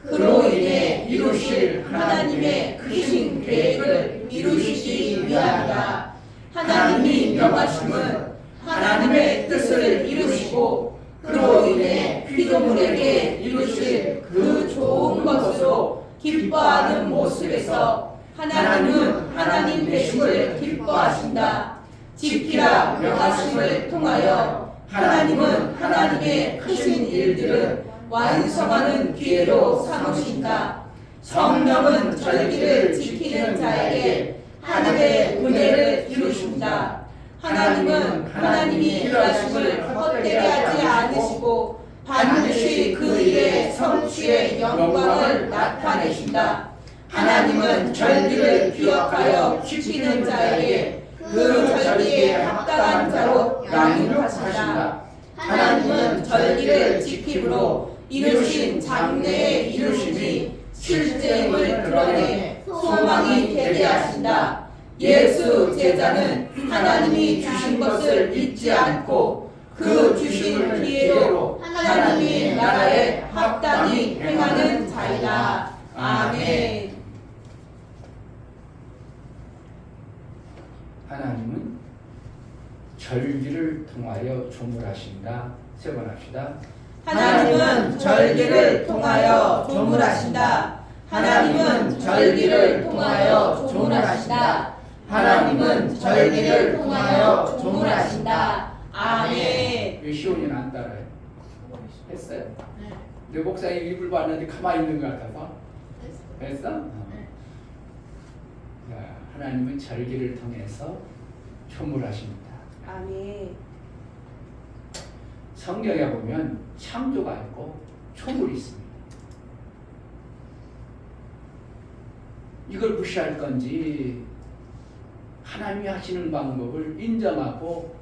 그로 인해 이루실 하나님의 크신 계획을 이루시기 위함이다. 하나님이 명하심은 하나님의 뜻을 이루시고 그로 인해 피조물에게 이루실 그 좋은 것으로 기뻐하는 모습에서 하나님은 하나님 되심을 기뻐하신다. 지키라 명하심을 통하여 하나님은 하나님의 크신 일들을 완성하는 기회로 삼으신다. 성령은 절기를 지키는 자에게 하늘의 은혜를 이루신다. 하나님은 하나님이 일하심을 헛되게 하지 않으시고 반드시 그 일의 성취의 영광을 나타내신다. 하나님은 절기를 기억하여 지키는 자에게 그 절기에 합당한 자로 양육하신다. 하나님은 절기를 지킴으로 이루신 장래의 이루심이 실제임을 드러내 소망이 되게 하신다. 예수 제자는 하나님이 주신 것을 잊지 않고 그 주신 기회로 하나님의 나라에 합당히 행하는 자이다. 아멘. 하나님은 절기를 통하여 조물하신다. 세 번 합시다. 하나님은 절기를 통하여 조물하신다. 하나님은 절기를 통하여 조물하신다. 하나님은 절기를 통하여 조물하신다. 아멘. 왜 시온이는 안 따라요? 했어요? 내 목사님 입을 봤는데 가만히 있는 것 같아서 했어? 자, 하나님은 절기를 통해서 조물하십니다. 아멘. 성경에 보면 창조가 있고 조물이 있습니다. 이걸 무시할 건지 하나님이 하시는 방법을 인정하고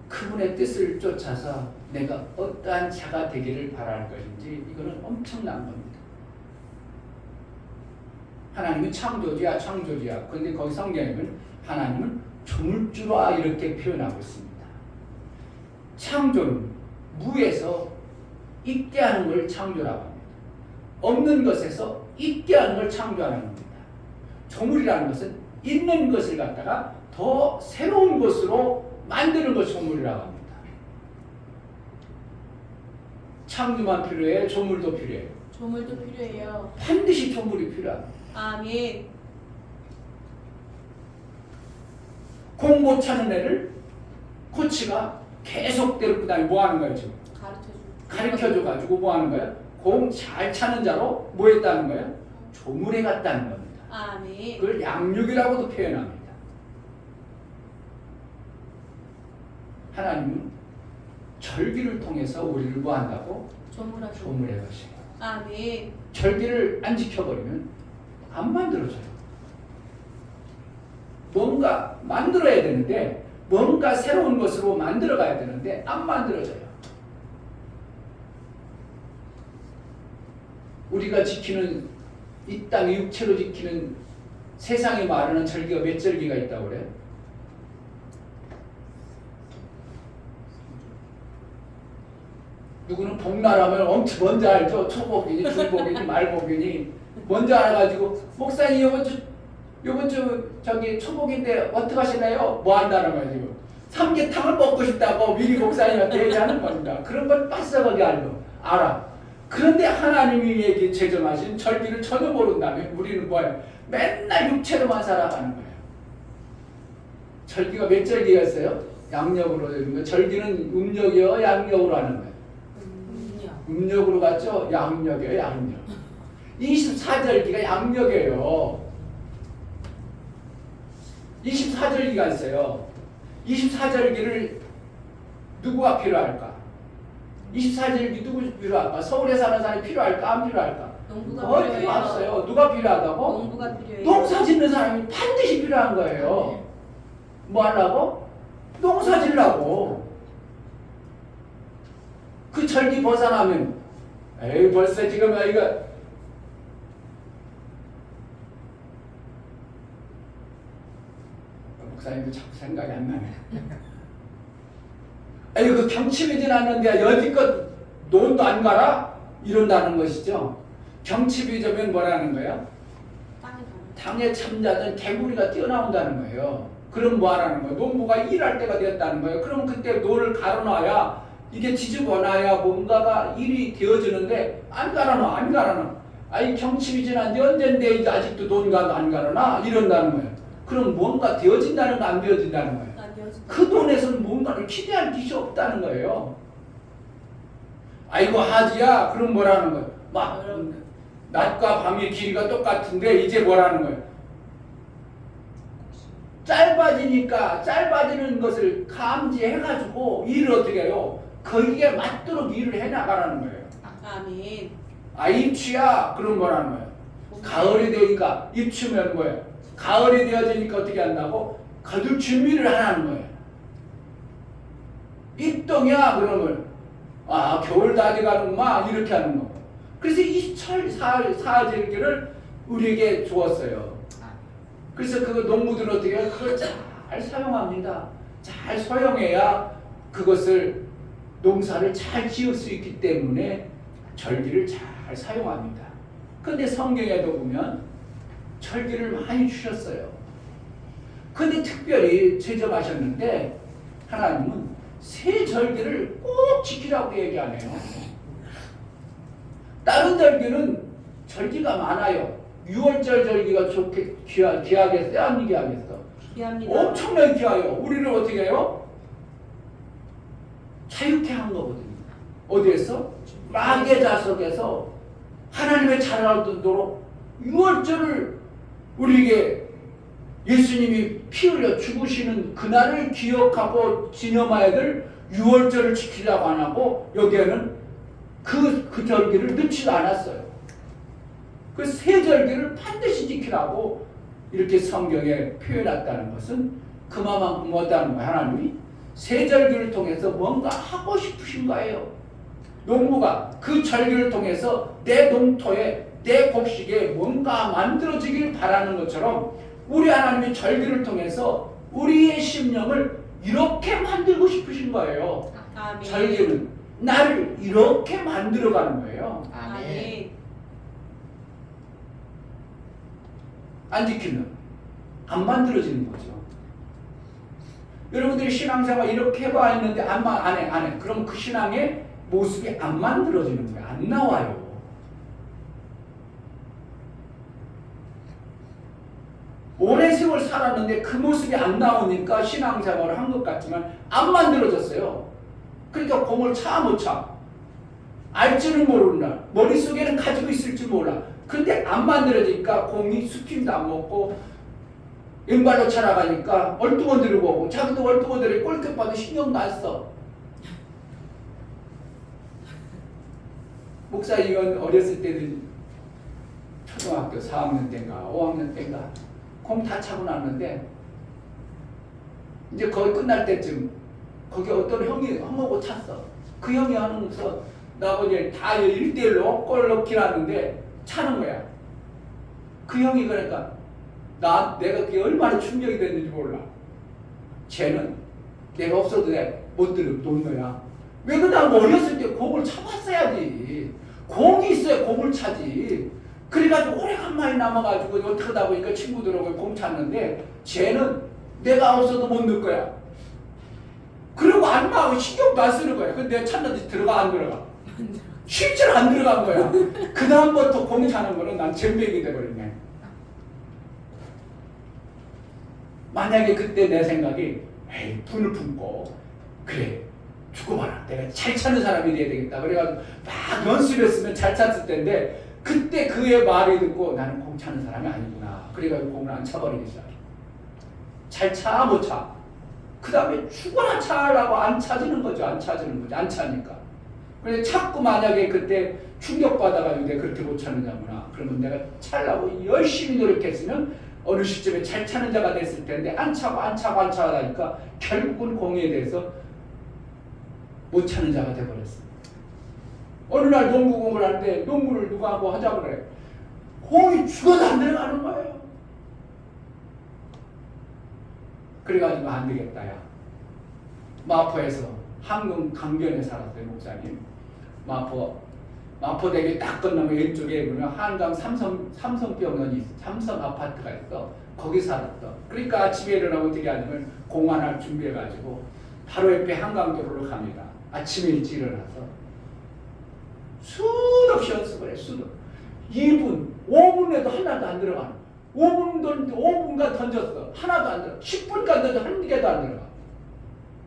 그분의 뜻을 쫓아서 내가 어떠한 자가 되기를 바라는 것인지 이거는 엄청난 겁니다. 하나님은 창조주야 창조주야. 그런데 거기 성경에는 하나님은 조물주라 이렇게 표현하고 있습니다. 창조는 무에서 있게 하는 걸 창조라고 합니다. 없는 것에서 있게 하는 걸 창조하는 겁니다. 조물이라는 것은 있는 것을 갖다가 더 새로운 것으로 만드는 것이 조물이라고 합니다. 창조만 필요해, 조물도 필요해요. 조물도 필요해요. 반드시 조물이 필요합니다. 아멘. 공 못 차는 애를 코치가 계속 데리고 다니고 뭐 하는 거예요 지금? 가르쳐줘가지고 뭐 하는 거예요? 공 잘 차는 자로 뭐 했다는 거예요? 조물해 갔다는 겁니다. 아멘. 그걸 양육이라고도 표현합니다. 하나님은 절기를 통해서 우리를 뭐 한다고? 조물하시고. 조물해 가시고. 아멘. 절기를 안 지켜버리면 안 만들어져요. 뭔가 만들어야 되는데 뭔가 새로운 것으로 만들어가야 되는데 안 만들어져요. 우리가 지키는 이 땅 육체로 지키는 세상이 말하는 절기가 몇 절기가 있다고 그래요? 누구는 복날하면 엄청 먼저 알죠? 초복이니 중복이니 말복이니 먼저 알아가지고 목사님 요번 주 저기 초복인데 어떻게 하시나요? 뭐 한다는 거예요 지금. 삼계탕을 먹고 싶다고 미리 목사님한테 얘기하는 겁니다. 그런 걸 빠삭하게 알아. 그런데 하나님이 얘기 제정하신 절기를 전혀 모른다면 우리는 뭐예요? 맨날 육체로만 살아가는 거예요. 절기가 몇 절기였어요? 양력으로 되는 거예요. 절기는 음력이요 양력으로 하는 거예요. 음력으로 갔죠? 양력이에요 양력. 24절기가 양력이에요. 24절기가 있어요. 24절기를 누구가 필요할까? 24절기 누구 필요할까? 서울에 사는 사람이 필요할까? 안 필요할까? 농부가 거의 필요 필요해요. 없어요. 누가 필요하다고? 농부가 필요해요. 농사 짓는 사람이 반드시 필요한 거예요. 뭐 하려고? 농사 지려고. 그 절기 벗어나면 에이 벌써 지금 이거 목사님도 자꾸 생각이 안 나네. 아니 그 경칩이 지났는데 여지껏 논도 안 가라? 이런다는 것이죠. 경칩이 되면 뭐라는 거예요? 땅에 참자던 개구리가 뛰어나온다는 거예요. 그럼 뭐 하라는 거예요? 농부가 일할 때가 되었다는 거예요. 그럼 그때 논을 갈아놔야 이게 뒤집어놔야 뭔가가 일이 되어지는데 안 갈아놔. 아니 경칩이 지났는데 언젠데 이제 아직도 논가도 안 갈아놔? 이런다는 거예요. 그럼 뭔가 되어진다는 거 안 되어진다는 거예요. 그 돈에서는 뭔가를 기대할 것이 없다는 거예요. 아이고 하지야 그럼 뭐라는 거예요? 막 낮과 밤의 길이가 똑같은데 이제 뭐라는 거예요? 짧아지니까 짧아지는 것을 감지해가지고 일을 어떻게 해요? 거기에 맞도록 일을 해나가라는 거예요. 아멘. 아 입추야 그럼 뭐라는 거예요? 가을이 되니까 입추면 뭐예요? 가을이 되어지니까 어떻게 한다고? 거둘 준비를 하라는 거예요. 입동이야 그러면 아 겨울 다 돼가는구만 이렇게 하는 거고. 그래서 이 사절기를 우리에게 주었어요. 그래서 그 농부들은 어떻게 해요? 그걸 잘 사용합니다. 잘 사용해야 그것을 농사를 잘 지을 수 있기 때문에 절기를 잘 사용합니다. 그런데 성경에도 보면 절기를 많이 주셨어요. 그런데 특별히 제정하셨는데 하나님은 세 절기를 꼭 지키라고 얘기 안 해요. 다른 절기는 절기가 많아요. 6월절 절기가 좋게 귀하겠어요? 안 귀하겠어? 귀합니다. 엄청나게 귀해요. 우리를 어떻게 해요? 자유케 한 거거든요. 어디에서? 마귀의 자석에서 하나님의 자랑을 듣도록 6월절을 우리에게 예수님이 피 흘려 죽으시는 그날을 기억하고 기념해야 될 6월절을 지키려고 안 하고 여기에는 그 절기를 넣지도 않았어요. 그 세 절기를 반드시 지키라고 이렇게 성경에 표현했다는 것은 그만큼 뭐다는 거예요. 하나님이 세 절기를 통해서 뭔가 하고 싶으신 거예요. 농부가 그 절기를 통해서 내 농토에 내 곡식에 뭔가 만들어지길 바라는 것처럼 우리 하나님이 절기를 통해서 우리의 심령을 이렇게 만들고 싶으신 거예요. 아멘. 절기는 나를 이렇게 만들어가는 거예요. 아멘. 안 지키면 안 만들어지는 거죠. 여러분들이 신앙생활 이렇게 해봐 했는데 안 해. 그럼 그 신앙의 모습이 안 만들어지는 거예요. 안 나와요. 오랜 세월 살았는데 그 모습이 안 나오니까 신앙생활을 한 것 같지만 안 만들어졌어요. 그러니까 공을 차 못 차. 알지는 모른다. 머릿속에는 가지고 있을지 몰라. 근데 안 만들어지니까 공이 스핀도 안 먹고 왼발로 차나가니까 얼뚱어들고 오고 자기도 얼뚱어들이 골끝 봐도 신경도 안 써. 목사님은 어렸을 때는 초등학교 4학년 때인가 5학년 때인가 공 다 차고 났는데 이제 거의 끝날 때쯤 거기 어떤 형이 형하고 찼어. 그 형이 하면서 나머지 다 1대1로 골 넣기를 하는데 차는 거야. 그 형이 그러니까 내가 그게 얼마나 충격이 됐는지 몰라. 쟤는 내가 없어도 못 들은 거야. 왜 그러냐면 어렸을 때 공을 차봤어야지. 공이 있어야 공을 차지. 그래가지고 오래간만에 남아가지고 어떻게 하다 보니까 친구들하고 공 찼는데 쟤는 내가 없어도 못 넣을 거야. 그리고 안 나오고 신경도 안 쓰는 거야. 근데 내가 찼는데 들어가 안 들어가? 실제로 안 들어간 거야. 그 다음부터 공 차는 거는 난 잼백이 돼버렸네. 만약에 그때 내 생각이 에이 분을 품고 그래 두고 봐라 내가 잘 차는 사람이 돼야 되겠다 그래가지고 막 연습했으면 잘 찼을 텐데 그때 그의 말을 듣고 나는 공 차는 사람이 아니구나. 그래가지고 공을 안 차버리기 시작해. 잘 차, 못 차. 그 다음에 죽어라 차라고 안 차지는 거죠. 안 차지는 거죠. 안 차니까. 근데 자꾸 만약에 그때 충격받아가지고 내가 그렇게 못 차는 자구나. 그러면 내가 차려고 열심히 노력했으면 어느 시점에 잘 차는 자가 됐을 텐데 안 차고 하니까 결국은 공에 대해서 못 차는 자가 돼버렸어. 어느 날 농구공을 하는데 농구를 누가 뭐 하자고 그래. 공이 죽어도 안 들어가는 거예요. 그래가지고 안 되겠다 야. 마포에서 한국 강변에 살았어요 목사님. 마포대교 딱 건너면 왼쪽에 보면 한강 삼성병원이 있어. 삼성 아파트가 있어. 거기 살았어. 그러니까 아침에 일어나고 어떻게 하냐면 공 하나 준비해가지고 바로 옆에 한강도로로 갑니다. 아침에 일찍 일어나서 수없이 연습을 해. 2분, 5분에도 하나도 안 들어가는. 5분간 던졌어. 하나도 안 들어가. 10분간 던져 한 개도 안 들어가.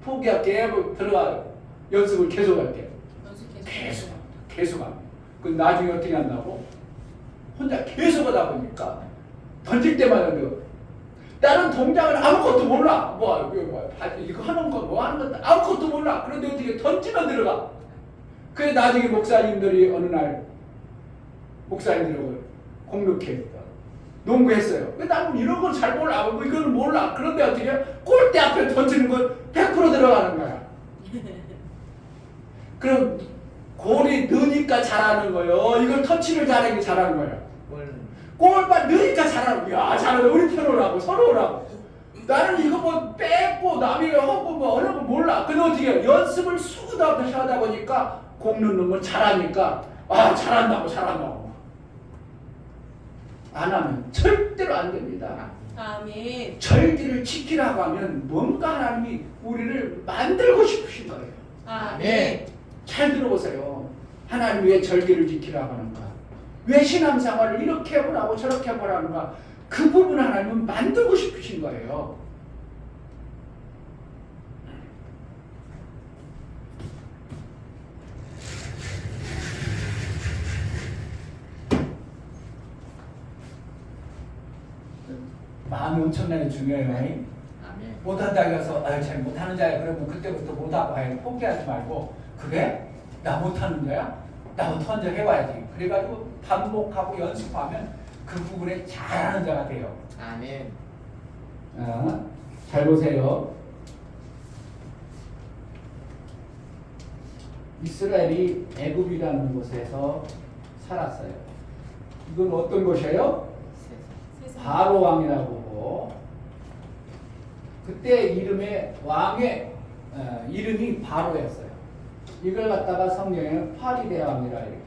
포기할게. 들어가. 연습을 계속할게. 계속 합니다. 그 나중에 어떻게 한다고? 혼자 계속 하다 보니까 던질 때마다 다른 동작은 아무것도 몰라. 이거 하는 거 뭐 하는 것도 아무것도 몰라. 그런데 어떻게 던지면 들어가. 그래 나중에 목사님들이 어느 날 목사님들하고 공격했어. 농구했어요. 나는 이런 건 잘 몰라. 이거는 몰라. 그런데 어떻게 골대 앞에 던지는 건 100% 들어가는 거야. 그럼 골이 느니까 잘하는 거예요. 이걸 터치를 잘하는 게 잘하는 거예요. 골만 느니까 잘하는 거야. 야, 잘하네. 우리 편으로라고 서로라고. 나는 이거 뭐 뺏고 남이 하고 뭐 어려운 거 몰라. 근데 어떻게 해요? 연습을 수도 없이 하다 보니까 공 넣는 걸 잘하니까 잘한다고. 안 하면 절대로 안 됩니다. 아멘. 절기를 지키라고 하면 뭔가 하나님이 우리를 만들고 싶으신 거예요. 아멘. 잘 들어보세요. 하나님 왜 절기를 지키라고 하는가? 왜 신앙생활을 이렇게 해보라고 저렇게 해보라는가? 그 부분 하나님은 만들고 싶으신 거예요. 마음이 엄청나게 중요해요. 아멘. 못한다고 해서 잘 못하는 자야 그러면 그때부터 못하고 아예 포기하지 말고 그래? 나 못하는 자야? 나부터 먼저 해봐야지. 그래가지고 반복하고 연습하면 그 부분에 잘하는 자가 돼요. 아멘. 잘 보세요. 이스라엘이 애굽이라는 곳에서 살았어요. 이건 어떤 곳이에요? 바로 왕이라고 보고 그때 왕의 이름이 바로였어요. 이걸 갖다가 성경에는 파리대 왕이라 이렇게.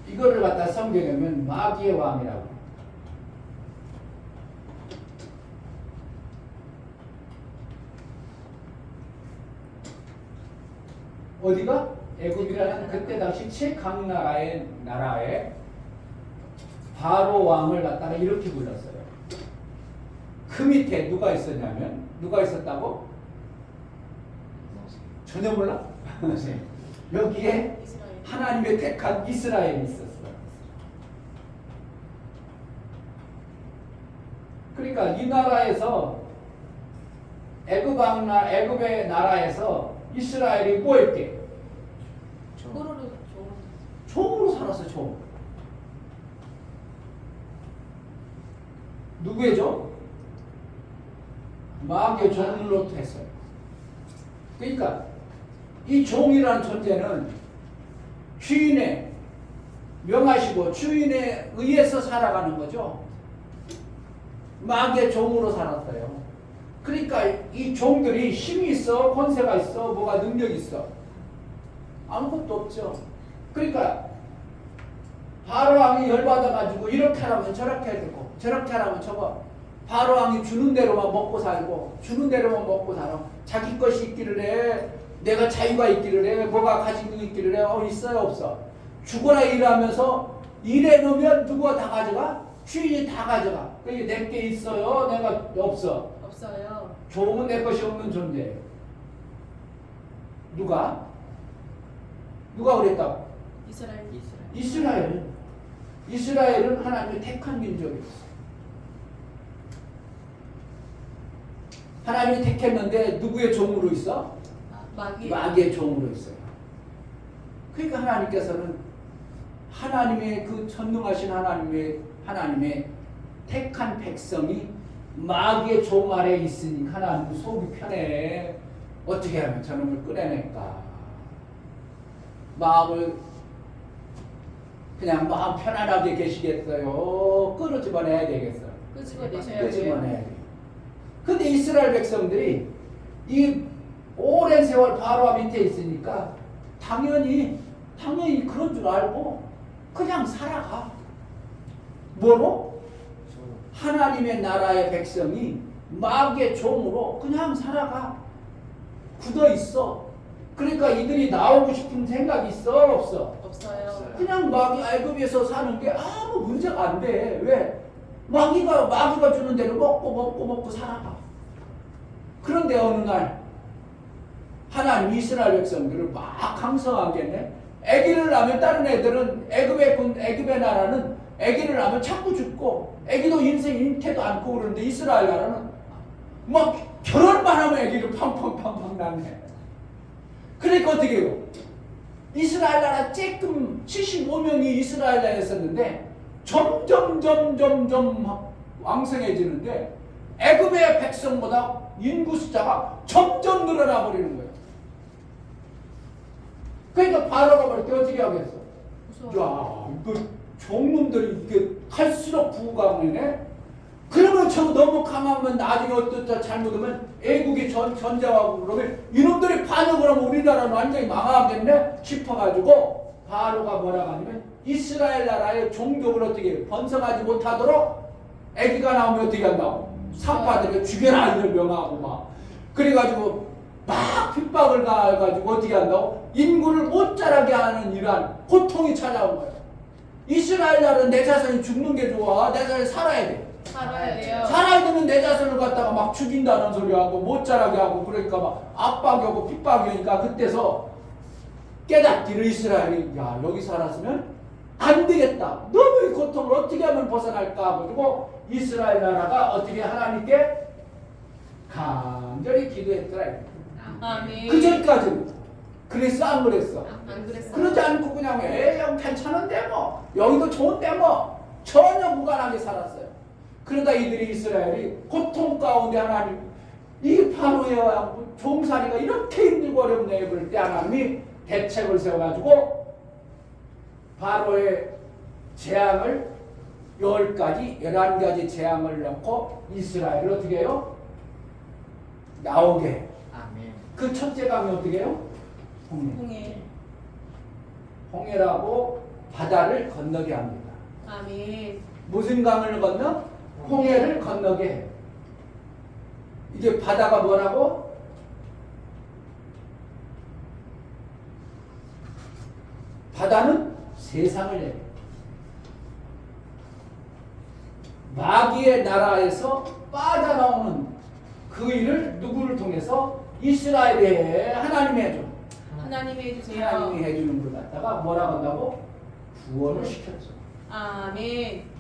이거를 갖다 성경에는 마귀의 왕이라고. 어디가? 애굽이라는 그때 당시 최강나라의 바로 왕을 갖다가 이렇게 불렀어요. 그 밑에 누가 있었냐면 누가 있었다고? 전혀 몰라? 여기에 하나님의 택한 이스라엘이 있었어요. 그러니까 이 나라에서 애굽의 나라에서 이스라엘이 뭐 했대? 종으로 살았어. 종. 누구의 종? 마귀의 종으로 했어요. 그러니까 이 종이라는 존재는 주인의 명하시고 주인에 의해서 살아가는 거죠. 마귀의 종으로 살았어요. 그러니까 이 종들이 힘이 있어, 권세가 있어, 뭐가 능력이 있어. 아무것도 없죠. 그러니까 바로 왕이 열받아가지고 이렇게 하라면 저렇게 해야 되고 저렇게 하라면 저거. 바로 왕이 주는 대로만 먹고 살고 주는 대로만 먹고 살아. 자기 것이 있기를 해. 내가 자유가 있기를 해. 뭐가 가지고 있기를 해. 있어요 없어? 죽어라 일하면서 일해 놓으면 누가 다 가져가? 주인이 다 가져가. 그게 내게 있어요? 내가 없어? 없어요. 종은 내 것이 없는 존재예요. 누가 그랬다고? 이스라엘. 이스라엘은 하나님의 택한 민족이었어요. 하나님이 택했는데 누구의 종으로 있어? 마귀의 종으로 있어요. 그러니까 하나님께서는 하나님의 그 전능하신 하나님의 택한 백성이 마귀의 종 아래에 있으니 하나님 속이 편해. 어떻게 하면 저놈을 끌어낼까? 마음을 그냥 마음 편안하게 계시겠어요? 끌어집어내야 되겠어요. 끄집어내셔야 끄집어내야 돼요. 돼요. 근데 이스라엘 백성들이 이 오랜 세월 바로와 밑에 있으니까 당연히 그런 줄 알고 그냥 살아가. 뭐로? 하나님의 나라의 백성이 마귀의 종으로 그냥 살아가. 굳어 있어. 그러니까 이들이 나오고 싶은 생각이 있어? 없어? 없어요. 그냥 마귀 애굽에서 사는 게 아무 문제가 안 돼. 왜? 마귀가 주는 대로 먹고 살아가. 그런데 어느 날 하나님 이스라엘 백성들을 막 강성하겠네. 아기를 낳으면 다른 애들은 애굽의 나라는 아기를 낳으면 자꾸 죽고 아기도 인생 잉태도 않고 그러는데 이스라엘 나라는 막 결혼만 하면 아기를 팡팡팡팡 낳네. 그러니까 어떻게 해요? 이스라엘 나라 쬐끔 75명이 이스라엘 나라에 있었는데 점점 왕성해지는데 애굽의 백성보다 인구 숫자가 점점 늘어나 버리는 거예요. 그러니까 바로가 볼 때 어떻게 하겠어? 야, 이거 종놈들이 이게 갈수록 부강이네. 그러면 저 너무 강하면 나중에 어떻다 잘못하면 애국이 전쟁하고 그러면 이놈들이 반역을 하면 우리나라는 완전히 망하겠네 싶어가지고 바로가 뭐라고 하냐면 이스라엘 나라의 종족을 어떻게 번성하지 못하도록 아기가 나오면 어떻게 한다고? 산파들이 죽여라 이걸 명하고 막 그래가지고 막 핍박을 가해가지고 어떻게 한다고? 인구를 못 자라게 하는 이러한 고통이 찾아온 거예요. 이스라엘 나라는 내 자손이 죽는 게 좋아. 내 자손이 살아야 돼. 살아야 돼요. 살아야 되는 내 자손을 갖다가 막 죽인다는 소리 하고 못 자라게 하고 그러니까 막 압박이 오고 핍박이 오니까 그때서 깨닫기를 이스라엘이 야 여기 살았으면 안 되겠다. 너무 이 고통을 어떻게 하면 벗어날까 하고 이스라엘 나라가 어떻게 하나님께 간절히 기도했더라. 아멘. 그 전까지는 그랬어 안 그랬어? 안 그랬어요. 그러지 않고 그냥 에이 괜찮은데 뭐 여기도 좋은데 뭐 전혀 무관하게 살았어요. 그러다 이들이 이스라엘이 고통 가운데 하나님 이 바로의 종살이가 이렇게 힘들고 어렵네 그럴 때 하나님이 대책을 세워가지고 바로의 재앙을 11가지 재앙을 넣고 이스라엘을 어떻게 해요? 나오게 해요. 아멘. 그 첫째 강이 어떻게 해요? 홍해. 홍해라고 바다를 건너게 합니다. 아멘. 무슨 강을 건너? 홍해를 건너게 해요. 이게 바다가 뭐라고? 바다는 세상을 내요. 마귀의 나라에서 빠져나오는 그 일을 누구를 통해서? 이스라엘의 하나님이 해줘. 하나님이 해주세요. 하나님이 해주는 걸 갖다가 뭐라고 한다고? 구원을 시켰죠. 아멘.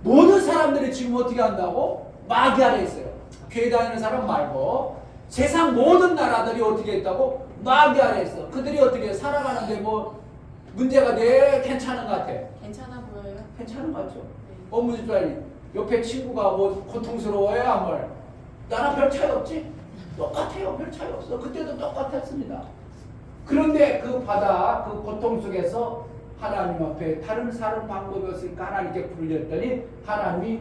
모든 사람들이 지금 어떻게 한다고? 마귀 아래 있어요. 교회 다니는 사람 말고 세상 모든 나라들이 어떻게 했다고? 마귀 아래 있어. 그들이 어떻게 살아가는데 뭐 문제가 돼? 괜찮은 것 같아. 괜찮아 보여요? 괜찮은 것 같죠. 무슨 옆에 친구가 뭐 고통스러워요? 안 말. 나랑 별 차이 없지? 똑같아요. 별 차이 없어. 그때도 똑같았습니다. 그런데 그 바다, 그 고통 속에서 하나님 앞에 다른 방법이 없으니까 하나님께 부르셨더니 하나님이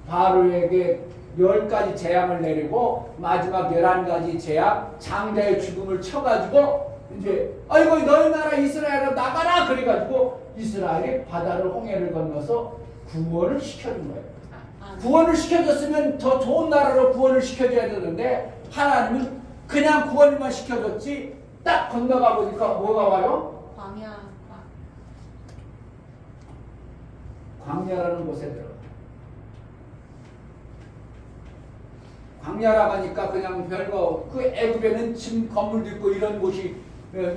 바로에게 10가지 재앙을 내리고 마지막 11가지 재앙, 장자의 죽음을 쳐가지고 이제 아이고 너희 나라 이스라엘로 나가라 그래가지고 이스라엘이 바다를 홍해를 건너서 구원을 시켜준 거예요. 구원을 시켜줬으면 더 좋은 나라로 구원을 시켜줘야 되는데 하나님은 그냥 구원만 시켜줬지 딱 건너가 보니까 뭐가 와요? 광야라는 곳에 들어가. 광야라고 하니까 그냥 별거 그 애굽에는 집 건물도 있고 이런 곳이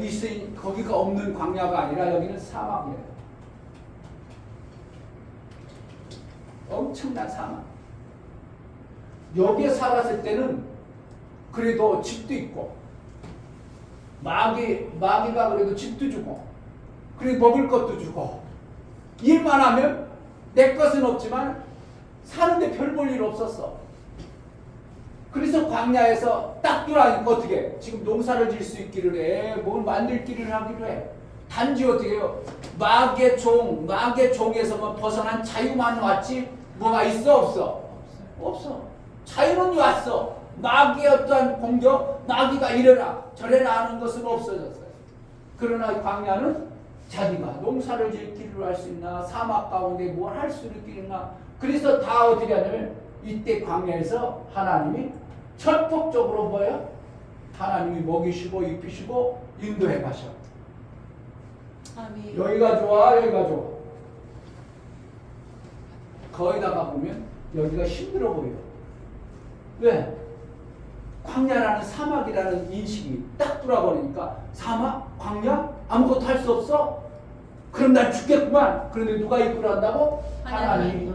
있으니 거기가 없는 광야가 아니라 여기는 사막이에요. 엄청난 사막. 여기에 살았을 때는 그래도 집도 있고 마귀가 그래도 집도 주고 그리고 먹을 것도 주고 일만 하면 내 것은 없지만 사는데 별 볼 일 없었어. 그래서 광야에서 딱 들어가니까 어떻게 지금 농사를 지을 수 있기를 해. 뭘 만들 길을 하기로 해. 단지 어떻게 해요? 마귀의 종에서만 벗어난 자유만 왔지 뭐가 있어 없어? 없어. 자유는 왔어. 마귀의 어떠한 공격, 마귀가 이래라 저래라 하는 것은 없어졌어요. 그러나 광야는 자기가 농사를 지을 길을 할 수 있나, 사막 가운데 뭘 할 수 있나. 그래서 다 어떻게 하냐면 이때 광야에서 하나님이 전폭적으로 뭐예요? 하나님이 먹이시고 입히시고 인도해 가셔. 아멘. 여기가 좋아, 여기가 좋아. 거기다가 보면 여기가 힘들어 보여. 왜? 광야라는 사막이라는 인식이 딱 돌아버리니까 사막, 광야, 아무것도 할 수 없어? 그럼 난 죽겠구만. 그런데 누가 이끌어간다고? 하나님이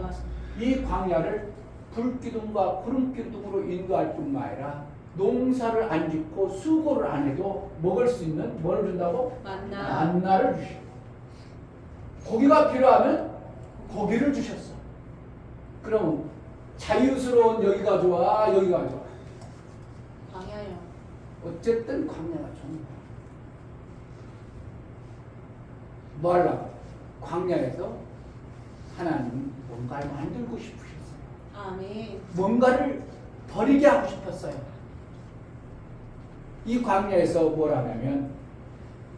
이 광야를 불기둥과 구름기둥으로 인도할 뿐만 아니라 농사를 안 짓고 수고를 안 해도 먹을 수 있는 뭘 준다고? 만나를 주시고 고기가 필요하면 고기를 주셨어. 그럼 자유스러운 여기가 좋아, 여기가 좋아. 광야요. 어쨌든 광야가 좋은 거야. 뭐 하려고? 광야에서 하나님은 뭔가를 만들고 싶으셨어요. 아멘. 뭔가를 버리게 하고 싶었어요. 이 광야에서 뭘 하냐면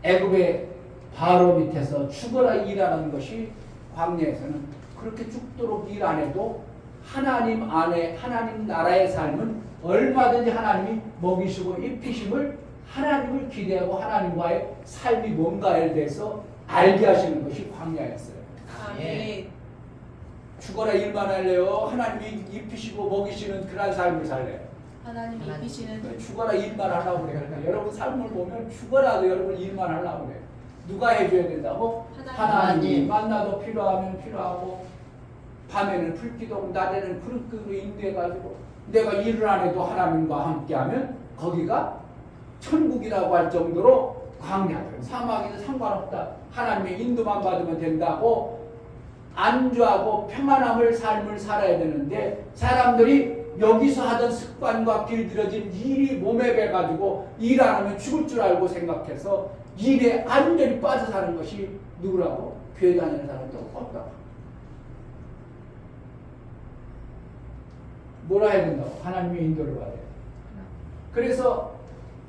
애굽의 바로 밑에서 죽어라 일하는 것이 광야에서는 그렇게 죽도록 일 안 해도 하나님 안에 하나님 나라의 삶은 얼마든지 하나님이 먹이시고 입히심을 하나님을 기대하고 하나님과의 삶이 뭔가에 대해서 알게 하시는 것이 광야였어요. 아멘. 죽어라 일만 할래요? 하나님이 입히시고 먹이시는 그런 삶을 살래요? 하나님이 입히시는 죽어라 일만 하려고 그래요. 그러니까 여러분 삶을 보면 죽어라도 여러분 일만 하려고 그래요. 누가 해줘야 된다고? 하나님. 만나도 필요하면 필요하고 밤에는 불기둥, 낮에는 구름기둥으로 인도해가지고 내가 일을 안 해도 하나님과 함께하면 거기가 천국이라고 할 정도로 광야든 사막이든 상관없다. 하나님의 인도만 받으면 된다고 안주하고 평안함을 삶을 살아야 되는데 사람들이 여기서 하던 습관과 길들여진 일이 몸에 배가지고 일 안 하면 죽을 줄 알고 생각해서 일에 완전히 빠져 사는 것이 누구라고? 교회 다니는 사람도 없다고. 뭐라 해야 된다고? 하나님의 인도를 받아야 돼. 그래서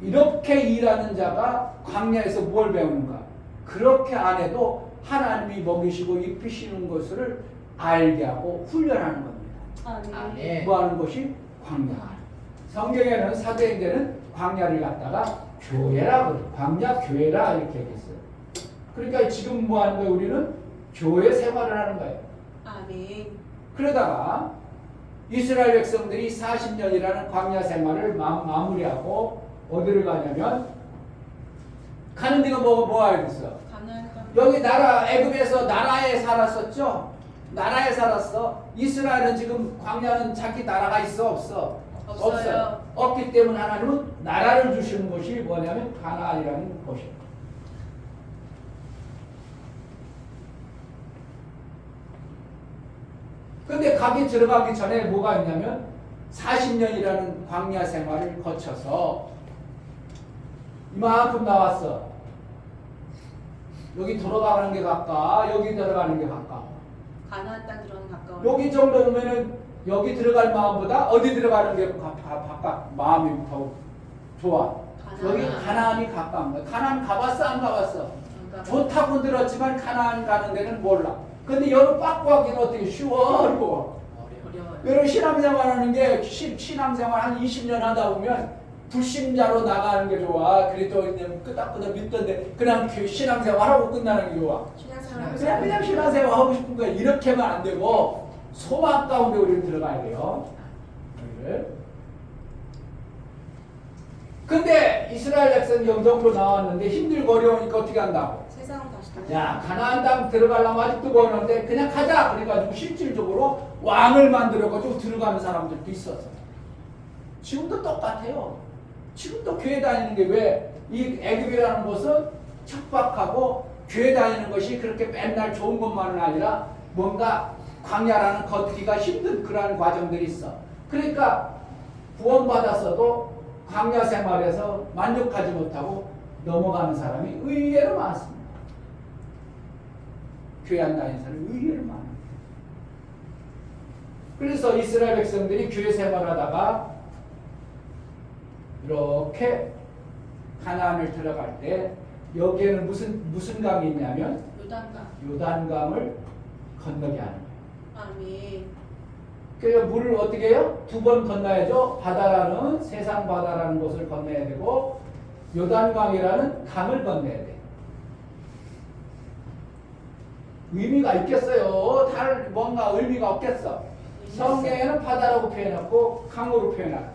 이렇게 일하는 자가 광야에서 뭘 배우는가? 그렇게 안 해도 하나님이 먹이시고 입히시는 것을 알게 하고 훈련하는 겁니다. 아멘. 뭐 하는 것이 광야. 성경에는 사도행전은 광야를 갖다가 교회라 그래. 광야 교회라 이렇게 얘기했어요. 그러니까 지금 뭐 하는 거예요? 우리는 교회 생활을 하는 거예요. 아멘. 그러다가 이스라엘 백성들이 40년이라는 광야 생활을 마무리하고 어디를 가냐면 가는 데가 뭐 하겠어? 여기 나라 애굽에서 나라에 살았었죠. 나라에 살았어. 이스라엘은 지금 광야는 자기 나라가 있어 없어? 없어요. 없기 때문에 하나님은 나라를 주시는 곳이 뭐냐면 가나안이라는 곳이에요. 근데 들어가기 전에 뭐가 있냐면 40년이라는 광야 생활을 거쳐서 이만큼 나왔어. 여기 돌아가는 게 가까워, 여기 들어가는 게 가까워. 가나안 땅 들어가는 가까워. 여기 정도 오면은 여기 들어갈 마음보다 어디 들어가는 게 마음이 더 좋아. 여기 가나안이 가까운 거야. 가나안 가봤어, 안 가봤어? 좋다고 들었지만 가나안 가는 데는 몰라. 근데 여러 빠꾸하기는 어떻게 쉬워? 어려워. 여러 신앙생활 하는 게 신앙생활 한 20년 하다 보면 불신자로 나가는 게 좋아. 그래도 그냥 끄덕끄덕 믿던데 그냥 신앙생활 하고 끝나는 게 좋아. 그냥 신앙생활 하고 싶은 거야. 이렇게만 안 되고 소망 가운데 우리는 들어가야 돼요. 근데 이스라엘 백성이 영적으로 나왔는데 힘들고 어려우니까 어떻게 한다고? 세상으로 다시 돌아가. 야, 가나안 땅 들어가려면 아직도 멀었는데 그냥 가자. 그래가지고 실질적으로 왕을 만들어가지고 들어가는 사람들도 있었어. 지금도 똑같아요. 지금도 교회 다니는 게 왜 이 애굽이라는 곳은 척박하고 교회 다니는 것이 그렇게 맨날 좋은 것만은 아니라 뭔가 광야라는 걷기가 힘든 그러한 과정들이 있어. 그러니까 구원받았어도 광야 생활에서 만족하지 못하고 넘어가는 사람이 의외로 많습니다. 교회 안 다니는 사람이 의외로 많아요. 그래서 이스라엘 백성들이 교회 생활하다가 이렇게 가나안을 들어갈 때 여기에는 무슨 강이 있냐면 요단강. 요단강을 건너게 하는 거예요. 아멘. 그래서 물을 어떻게 해요? 2번 건너야죠. 바다라는 세상 바다라는 곳을 건너야 되고 요단강이라는 강을 건너야 돼요. 의미가 있겠어요? 다른 뭔가 의미가 없겠어. 성경에는 바다라고 표현했고 강으로 표현했어요.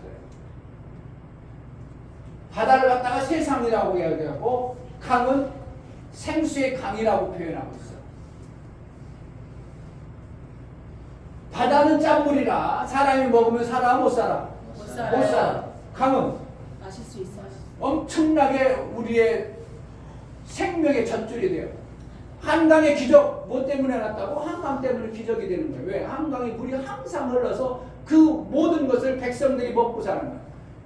바다를 갖다가 세상이라고 이야기하고 강은 생수의 강이라고 표현하고 있어. 바다는 짠물이라 사람이 먹으면 살아 못 살아? 못 살아요. 못 살아. 강은 마실 수 있어. 엄청나게 우리의 생명의 젖줄이 돼요. 한강의 기적 뭐 때문에 났다고? 한강 때문에 기적이 되는 거예요. 왜? 한강의 물이 항상 흘러서 그 모든 것을 백성들이 먹고 사는 거예요.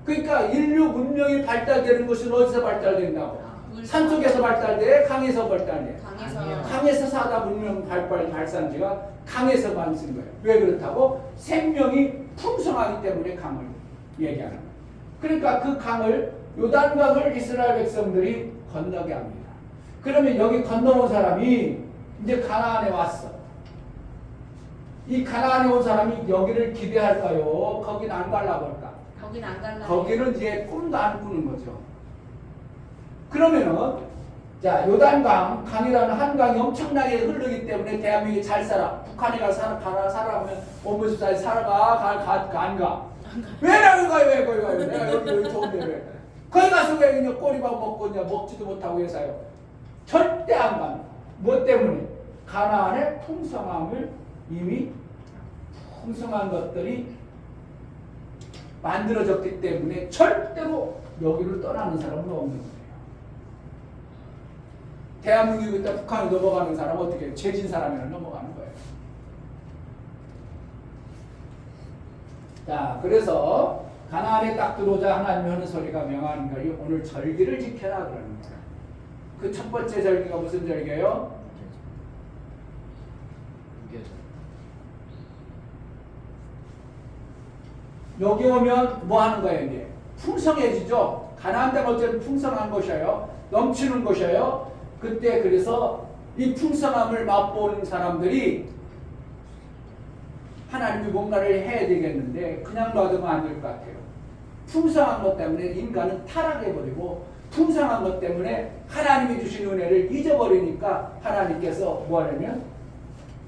그러니까 인류 문명이 발달되는 것은 어디서 발달된다고? 산속에서 발달돼? 강에서 발달돼? 강에서. 강에서 사다 문명 발산지가 강에서만 쓴 거예요. 왜 그렇다고? 생명이 풍성하기 때문에 강을 얘기하는 거예요. 그러니까 그 강을 요단강을 이스라엘 백성들이 건너게 합니다. 그러면 여기 건너온 사람이 이제 가나안에 왔어. 이 가나안에 온 사람이 여기를 기대할까요? 거긴 안 가려고 할까? 거긴 안 갈라. 거기는 이제 꿈도 안 꾸는 거죠. 그러면은 자 요단강 강이라는 한강이 엄청나게 흐르기 때문에 대한민국이 잘 살아. 북한에 가서 살아가면 원무 집사에 살아가 안 가. 왜 나를 가요? 왜 거기 가요? 내가 여기 좋은데 왜? 거기 가서 왜 그냥 꼬리밥 먹고 그냥 먹지도 못하고 해서요. 절대 안 갑니다. 뭐 때문에? 가나안의 풍성함을 이미 풍성한 것들이 만들어졌기 때문에 절대로 여기를 떠나는 사람은 없는 거예요. 대한민국이 그때 북한에 넘어가는 사람은 어떻게 해요? 죄진 사람이랑 넘어가는 거예요. 자, 그래서 가나안에 딱 들어오자 하나님이 하는 소리가 명하는 거예요. 오늘 절기를 지켜라 그러는 거예요. 그 첫 번째 절기가 무슨 절기예요? 무교절. 여기 오면 뭐 하는 거예요, 이게? 풍성해지죠? 가나안 땅 어쨌든 풍성한 곳이에요. 넘치는 곳이에요. 그때 그래서 이 풍성함을 맛보는 사람들이 하나님이 뭔가를 해야 되겠는데 그냥 놔두면 안 될 것 같아요. 풍성한 것 때문에 인간은 타락해버리고 풍성한 것 때문에 하나님이 주신 은혜를 잊어버리니까 하나님께서 뭐 하냐면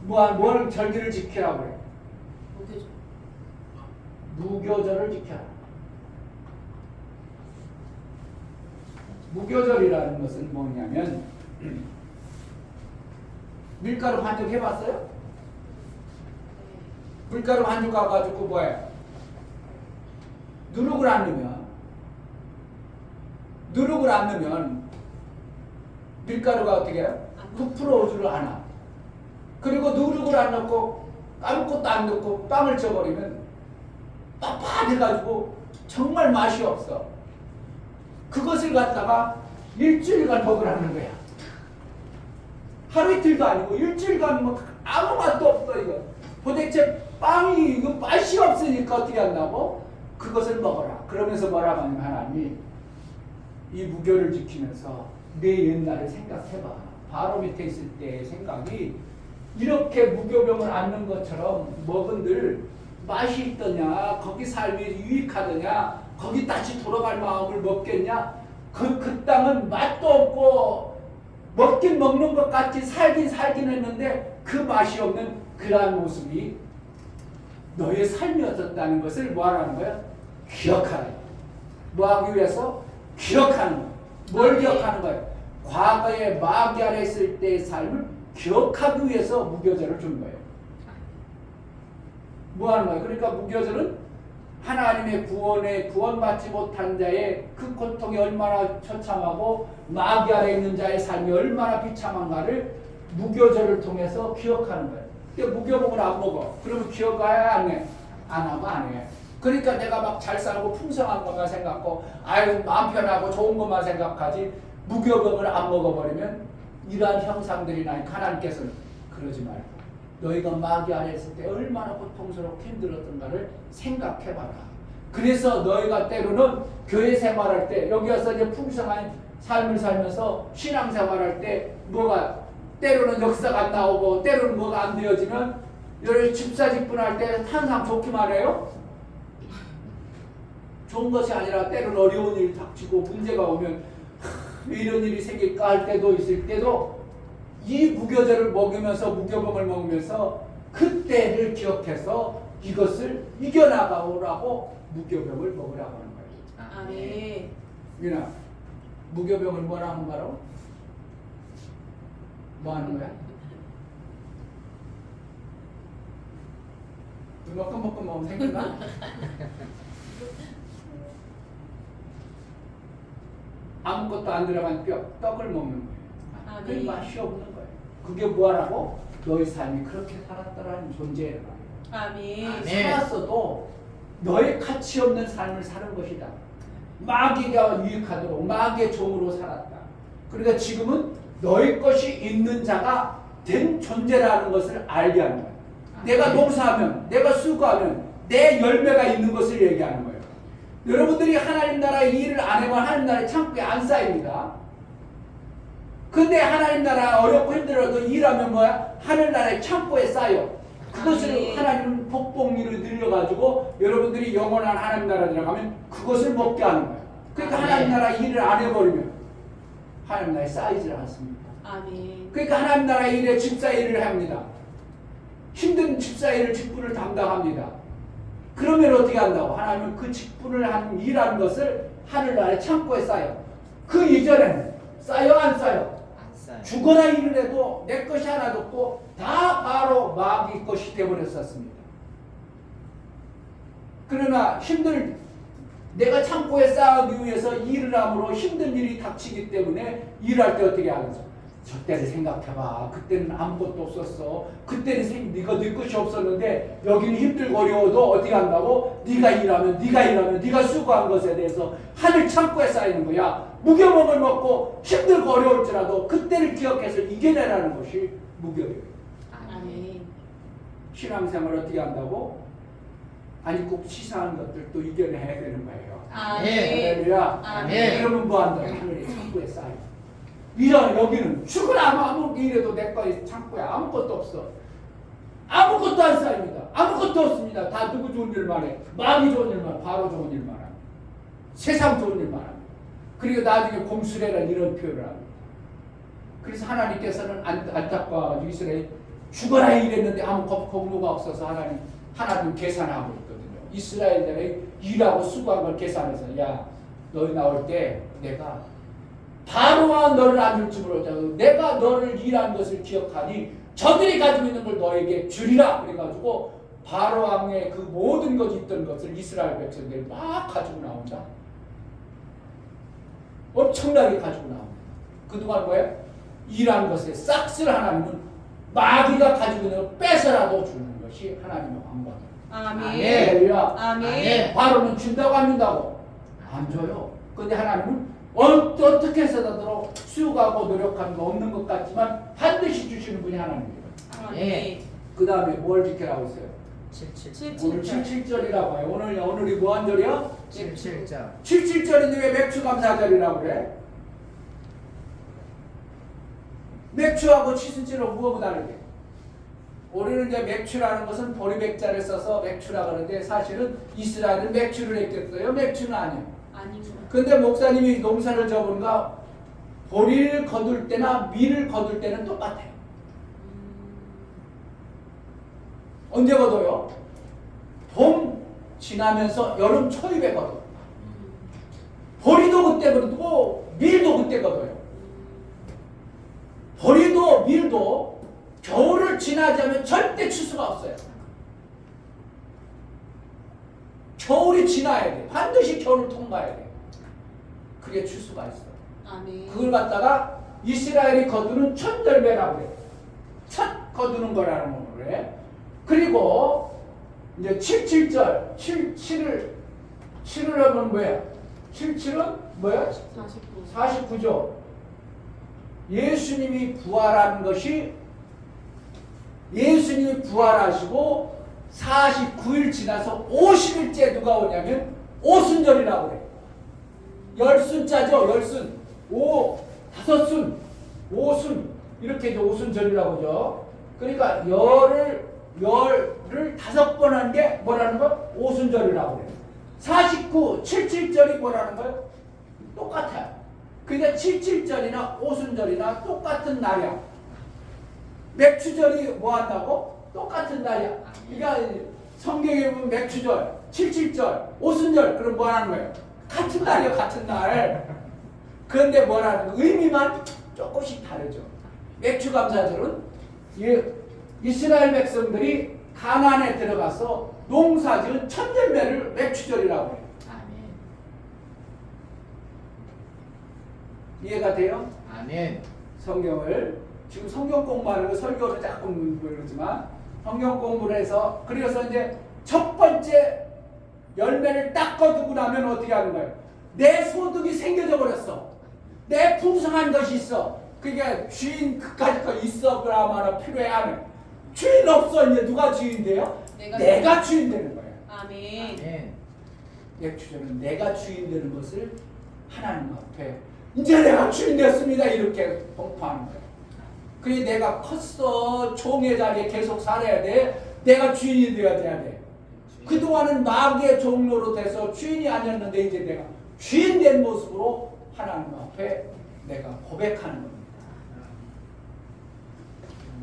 뭘 절기를 지키라고 그래요. 무교절을 지켜라. 무교절이라는 것은 뭐냐면 밀가루 반죽 해봤어요? 밀가루 반죽 가가지고 뭐예요? 누룩을 안 넣으면 밀가루가 어떻게 해요? 부풀어오지를 않아. 그리고 누룩을 안 넣고 아무것도 안 넣고 빵을 쳐버리면 빳빳해가지고 정말 맛이 없어. 그것을 갖다가 일주일간 먹으라는 거야. 하루 이틀도 아니고 일주일간 뭐 아무 맛도 없어 이거. 도대체 빵이 이거 맛이 없으니까 어떻게 한다고? 그것을 먹어라. 그러면서 뭐라고 하냐면 하나님이 이 무교를 지키면서 내 옛날을 생각해봐. 바로 밑에 있을 때의 생각이 이렇게 무교병을 앓는 것처럼 먹은들 맛이 있더냐, 거기 삶이 유익하더냐, 거기 다시 돌아갈 마음을 먹겠냐, 그 땅은 맛도 없고 먹긴 먹는 것 같이 살긴 했는데 그 맛이 없는 그러한 모습이 너의 삶이었었다는 것을 뭐하라는 거야? 기억하라. 뭐 하기 위해서? 기억하는 거예요. 뭘 아멘. 기억하는 거예요? 과거에 마귀 아래 있을 때의 삶을 기억하기 위해서 무교절을 준 거예요. 뭐 하는 거예요? 그러니까 무교절은 하나님의 구원에 구원받지 못한 자의 그 고통이 얼마나 처참하고 마귀 아래 있는 자의 삶이 얼마나 비참한가를 무교절을 통해서 기억하는 거예요. 근데 무교복을 안 먹어. 그러면 기억해야 안 해? 안 하고 안 해. 그러니까 내가 막 잘 살고 풍성한 것만 생각하고 아유 마음 편하고 좋은 것만 생각하지 무교복을 안 먹어버리면 이러한 형상들이 나니까 하나님께서는 그러지 말고 너희가 마귀 아래 있을 때 얼마나 고통스럽고 힘들었던가를 생각해봐라. 그래서 너희가 때로는 교회 생활할 때 여기 와서 이제 풍성한 삶을 살면서 신앙생활할 때 뭐가 때로는 역사가 안 나오고 때로는 뭐가 안 되어지면 여러분 집사 직분할 때 항상 좋기만 해요. 좋은 것이 아니라 때로는 어려운 일이 닥치고 문제가 오면 왜 이런 일이 생길까 할 때도 있을 때도 이 무교절을 먹으면서 무교복을 먹으면서 그때를 기억해서 이것을 이겨나가오라고 무교병을 먹으라고 하는 거예요. 아멘. 민아, 무교병을 뭐라는 거라고? 뭐 하는 거야? 먹고 먹으면 생각나? 아무것도 안 들어간 떡을 먹는 거예요. 그 맛이 없는 거예요. 그게 뭐라고? 너의 삶이 그렇게 살았더라는 존재라는 거예요. 아멘. 살았어도 너의 가치 없는 삶을 사는 것이다. 마귀가 유익하도록 마귀의 종으로 살았다. 그러니까 지금은 너의 것이 있는 자가 된 존재라는 것을 알게 하는 거예요. 내가 농사하면, 내가 수고하면 내 열매가 있는 것을 얘기하는 거예요. 여러분들이 하나님 나라의 일을 안 해면 하나님 나라의 창고에 안 쌓입니다. 근데 하나님 나라 어렵고 힘들어도 일하면 뭐야? 하늘나라의 창고에 쌓여. 그것을 하나님은 복봉리로 늘려가지고 여러분들이 영원한 하나님 나라 들어가면 그것을 먹게 하는 거예요. 그러니까 하나님 나라 일을 안 해버리면 하나님 나라에 쌓이질 않습니다. 아멘. 그러니까 하나님 나라 일에 집사 일을 합니다. 힘든 집사 일을 직분을 담당합니다. 그러면 어떻게 한다고? 하나님은 그 직분을 하는 일하는 것을 하늘나라의 창고에 쌓여. 그 이전에는 쌓여 안 쌓여? 죽어라 일을 해도 내 것이 하나도 없고 다 바로 마귀 것이 되어버렸었습니다. 그러나 내가 창고에 쌓기 위해서 일을 함으로 힘든 일이 닥치기 때문에 일할 때 어떻게 하겠어? 저 때를 생각해봐. 그때는 아무것도 없었어. 그때는 네가 네 것이 없었는데 여기는 힘들고 어려워도 어떻게 한다고? 네가 일하면 네가 수고한 것에 대해서 하늘 창고에 쌓이는 거야. 무교복을 먹고 힘들고 어려울지라도 그때를 기억해서 이겨내라는 것이 무교복이에요. 아멘. 신앙생활을 어떻게 한다고? 아니 꼭 치사한 것들도 이겨내야 되는 거예요. 아멘. 할렐루야. 아멘. 그러면 뭐 한다? 하늘의 창고에 쌓여. 이런 여기는 죽으나 아무 일해도 내 거에 창고에 아무것도 없어. 아무것도 안 쌓입니다. 아무것도 없습니다. 다 누구 좋은 일만 해? 마귀 좋은 일만, 바로 좋은 일만 합니다. 세상 좋은 일만 합니다. 그리고 나중에 공수래라는 이런 표현을 합니다. 그래서 하나님께서는 안타까워가지고 이스라엘 죽어라 이랬는데 아무 공로가 없어서 하나님 계산하고 있거든요. 이스라엘들이 일하고 수고한 걸 계산해서 야 너희 나올 때 내가 바로와 너를 안 줄지 모르겠다고 내가 너를 일한 것을 기억하니 저들이 가지고 있는 걸 너에게 주리라 그래가지고 바로 왕의 그 모든 것이 있던 것을 이스라엘 백성들이 막 가지고 나온다. 엄청나게 가지고 나옵니다. 그동안 뭐예요? 일한 것에 싹쓸 하나님은 마귀가 가지고 있는 걸 뺏어라도 주는 것이 하나님의 방법이에요. 아멘. 아멘. 바로는 준다고 안 준다고? 안 줘요. 근데 하나님은 어떻게 해서라도 수고하고 노력하는 거 없는 것 같지만 반드시 주시는 분이 하나님이에요. 아멘. 그 다음에 뭘 지켜라고 했어요? 77. 오늘 77절이라고 해요. 오늘이 뭐한 절이요? 77절. 77절인데 왜 맥추감사절이라고 그래? 맥추하고 칠순절은 뭐하고 다르게? 우리는 이제 맥추라는 것은 보리백자를 써서 맥추라고 하는데 사실은 이스라엘은 맥추를 했겠어요? 맥추는 아니에요. 아니구나. 근데 목사님이 농사를 져보니까 보리를 거둘 때나 밀을 거둘 때는 똑같아요. 언제 거둬요? 봄 지나면서 여름 초입에 거둬. 보리도 그때 거두고 밀도 그때 거둬요. 보리도 밀도 겨울을 지나지 않으면 절대 칠 수가 없어요. 겨울이 지나야 돼. 반드시 겨울을 통과해야 돼. 그게 칠 수가 있어. 아멘. 그걸 갖다가 이스라엘이 거두는 첫 열매라고 그래. 첫 거두는 거라는 거래 그리고 이제 77절 7을 하면 뭐야? 77은 뭐야? 49. 49조. 예수님이 부활한 것이 예수님이 부활하시고 49일 지나서 50일째 누가 오냐면 오순절이라고 그래. 열순자죠. 열순. 다섯순. 오순. 이렇게 이제 오순절이라고 그러죠. 그러니까 열을 5번 하는 게 뭐라는 거? 오순절이라고 그래. 49, 77절이 뭐라는 거예요? 똑같아요. 그러니까 77절이나 오순절이나 똑같은 날이야. 맥추절이 뭐 한다고? 똑같은 날이야. 그러니까 성경에 보면 맥추절, 77절, 오순절 그럼 뭐 하는 거예요? 같은 날이요. 같은 날. 그런데 뭐라는 거? 의미만 조금씩 다르죠. 맥추감사절은 이스라엘 백성들이 가나안에 들어가서 농사지은 첫 열매를 맥추절이라고 해요. 아멘. 이해가 돼요? 아멘. 성경을 지금 성경 공부하는 거 설교를 자꾸 그러지만 성경 공부를 해서 그래서 이제 첫 번째 열매를 딱 거두고 나면 어떻게 하는 거예요? 내 소득이 생겨져 버렸어. 내 풍성한 것이 있어. 그게 주인 그까짓 거 있어 그라마나 필요해 안 해. 주인 없어. 이제 누가 주인돼요? 내가 주인 되는 거예요. 아멘. 아멘. 맥추절은 내가 주인 되는 것을 하나님 앞에 이제 내가 주인 됐습니다 이렇게 공포하는 거예요. 그래 내가 컸어. 종의 자리에 계속 살아야 돼. 내가 주인이 되어야 돼. 그동안은 마귀의 종로로 돼서 주인이 아니었는데 이제 내가 주인 된 모습으로 하나님 앞에 내가 고백하는 겁니다.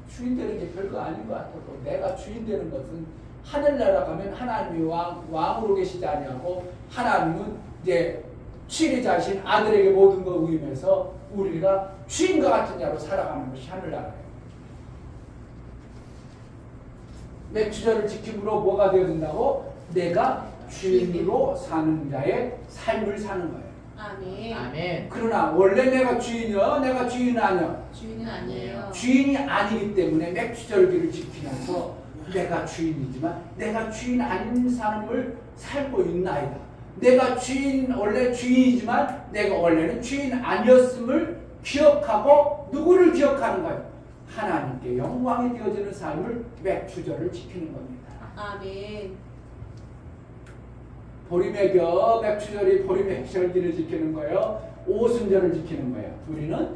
주인 되는 게 별거 아닌 것 같아도 내가 주인 되는 것은 하늘나라 가면 하나님이 왕으로 계시지 아니하고 하나님은 이제 치리자신 아들에게 모든 걸 위임해서 우리가 주인과 같은 자로 살아가는 것이 하늘나라예요. 맥추절을 지킴으로 뭐가 되어진다고? 내가 주인으로 사는 자의 삶을 사는 거예요. 아멘. 아멘. 그러나 원래 내가 주인이야? 내가 주인 아니야? 주인은 아니에요. 주인이 아니기 때문에 맥추절기를 지키면서 내가 주인이지만 내가 주인 아닌 삶을 살고 있나이다. 내가 원래 주인이지만 내가 원래는 주인 아니었음을 기억하고 누구를 기억하는 거예요? 하나님께 영광이 되어지는 삶을 맥추절을 지키는 겁니다. 아멘. 보리매겨 맥추절이 보리맥절기를 지키는 거예요. 오순절을 지키는 거예요. 우리는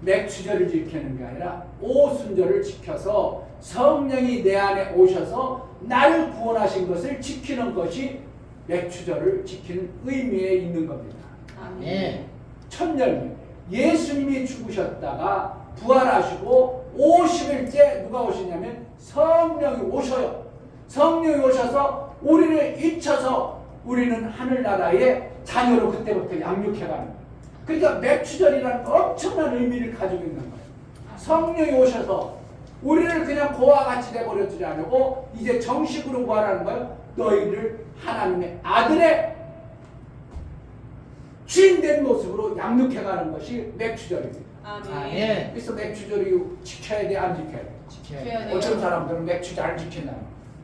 맥추절을 지키는 게 아니라 오순절을 지켜서 성령이 내 안에 오셔서 나를 구원하신 것을 지키는 것이 맥추절을 지키는 의미에 있는 겁니다. 아멘. 첫 열매. 예수님이 죽으셨다가 부활하시고 50일째 누가 오시냐면 성령이 오셔요. 성령이 오셔서 우리를 잊혀서 우리는 하늘나라의 자녀로 그때부터 양육해가는 거예요. 그러니까 맥추절이라는 엄청난 의미를 가지고 있는 거예요. 성령이 오셔서 우리를 그냥 고와 같이 내버려두지 않고 이제 정식으로 뭐 하라는 거예요? 너희를 하나님의 아들의 주인된 모습으로 양육해가는 것이 맥추절입니다. 아멘. 그래서 맥추절이 지켜야 돼, 안 지켜야 돼? 지켜야 돼요. 어떤 사람들은 맥추절 안 지킨다.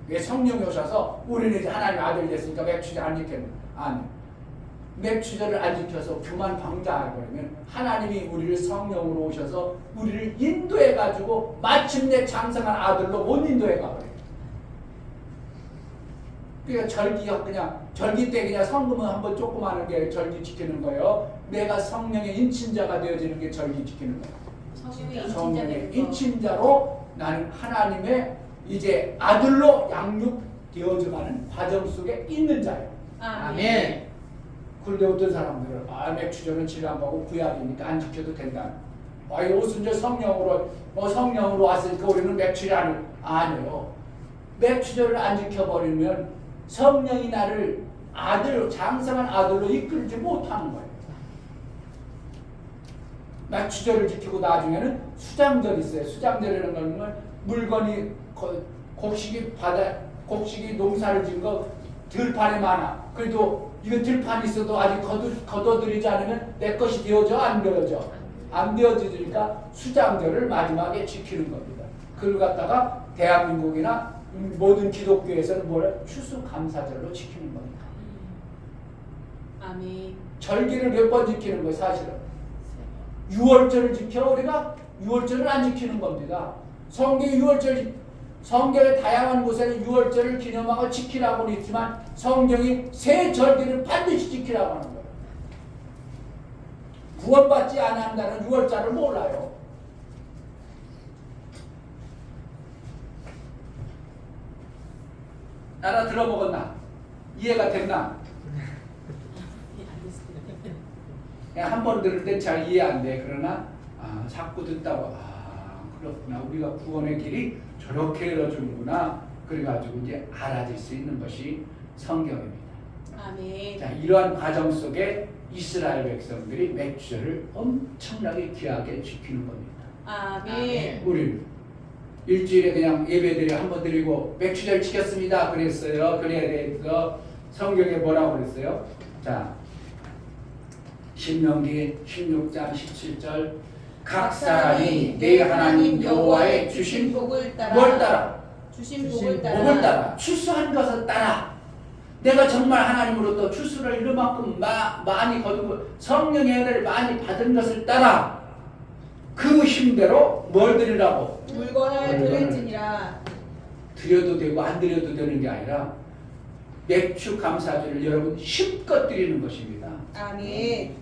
왜 성령이 오셔서 우리는 이제 하나님의 아들이 됐으니까 맥추절 안 지켰나? 아니. 맥추절을 안 지켜서 교만 방자해버리면 하나님이 우리를 성령으로 오셔서 우리를 인도해가지고 마침내 장성한 아들로 못 인도해가버려요. 그러니까 절기가 그냥 절기 때 그냥 성금은 한번 조금 하는 게 절기 지키는 거예요. 내가 성령의 인친자가 되어지는 게 절기 지키는 거예요. 성령의 인친자로 나는 하나님의 이제 아들로 양육되어져가는 과정 속에 있는 자예요. 아멘. 그런데 어떤 사람들은 맥추절은 지나가고 구약이니까 안 지켜도 된다. 오순절 성령으로 왔으니까 우리는 맥추절 아니에요. 맥추절을 안 지켜버리면 성령이 나를 장성한 아들로 이끌지 못하는 거예요. 맥추절을 지키고 나중에는 수장절이 있어요. 수장절이라는 건 물건이 곡식이 농사를 지은 거 들판에 많아. 그래도 이거 들판이 있어도 아직 걷어들이지 않으면 내 것이 되어져 안 되어져? 안 되어지니까 수장절을 마지막에 지키는 겁니다. 그걸 갖다가 대한민국이나 모든 기독교에서는 뭐래? 추수감사절로 지키는 겁니다. 아멘. 절기를 몇 번 지키는 거예요, 사실은. 6월절을 지켜 우리가 6월절을 안 지키는 겁니다. 성경의 6월절, 성경의 다양한 곳에는 6월절을 기념하고 지키라고는 있지만 성경이 세 절기를 반드시 지키라고 하는 거예요. 구원받지 않는다는 6월절을 몰라요. 알아 들어먹었나? 이해가 됐나? 그냥 한 번 들을 땐 잘 이해 안 돼. 그러나 자꾸 듣다가 그렇구나. 우리가 구원의 길이 저렇게 열어주는구나. 그래가지고 이제 알아질 수 있는 것이 성경입니다. 아멘. 자, 이러한 과정 속에 이스라엘 백성들이 맥주절을 엄청나게 귀하게 지키는 겁니다. 아멘. 우리는 일주일에 그냥 예배드려 한번 드리고 맥주절 지켰습니다. 그랬어요. 그래야 돼서 성경에 뭐라고 그랬어요? 자, 신명기 16장 17절 각 사람이 내 하나님 여호와의 주신 복을 따라 뭘 따라? 주신 복을 따라 복을 따라 추수한 것을 따라 내가 정말 하나님으로부터 추수를 이만큼 많이 거둔 것 성령의 은혜를 많이 받은 것을 따라 그 힘대로 뭘 드리라고? 물건을 드릴지니라. 드려도 되고 안 드려도 되는 게 아니라 맥주 감사주를 여러분 힘껏 드리는 것입니다. 아멘.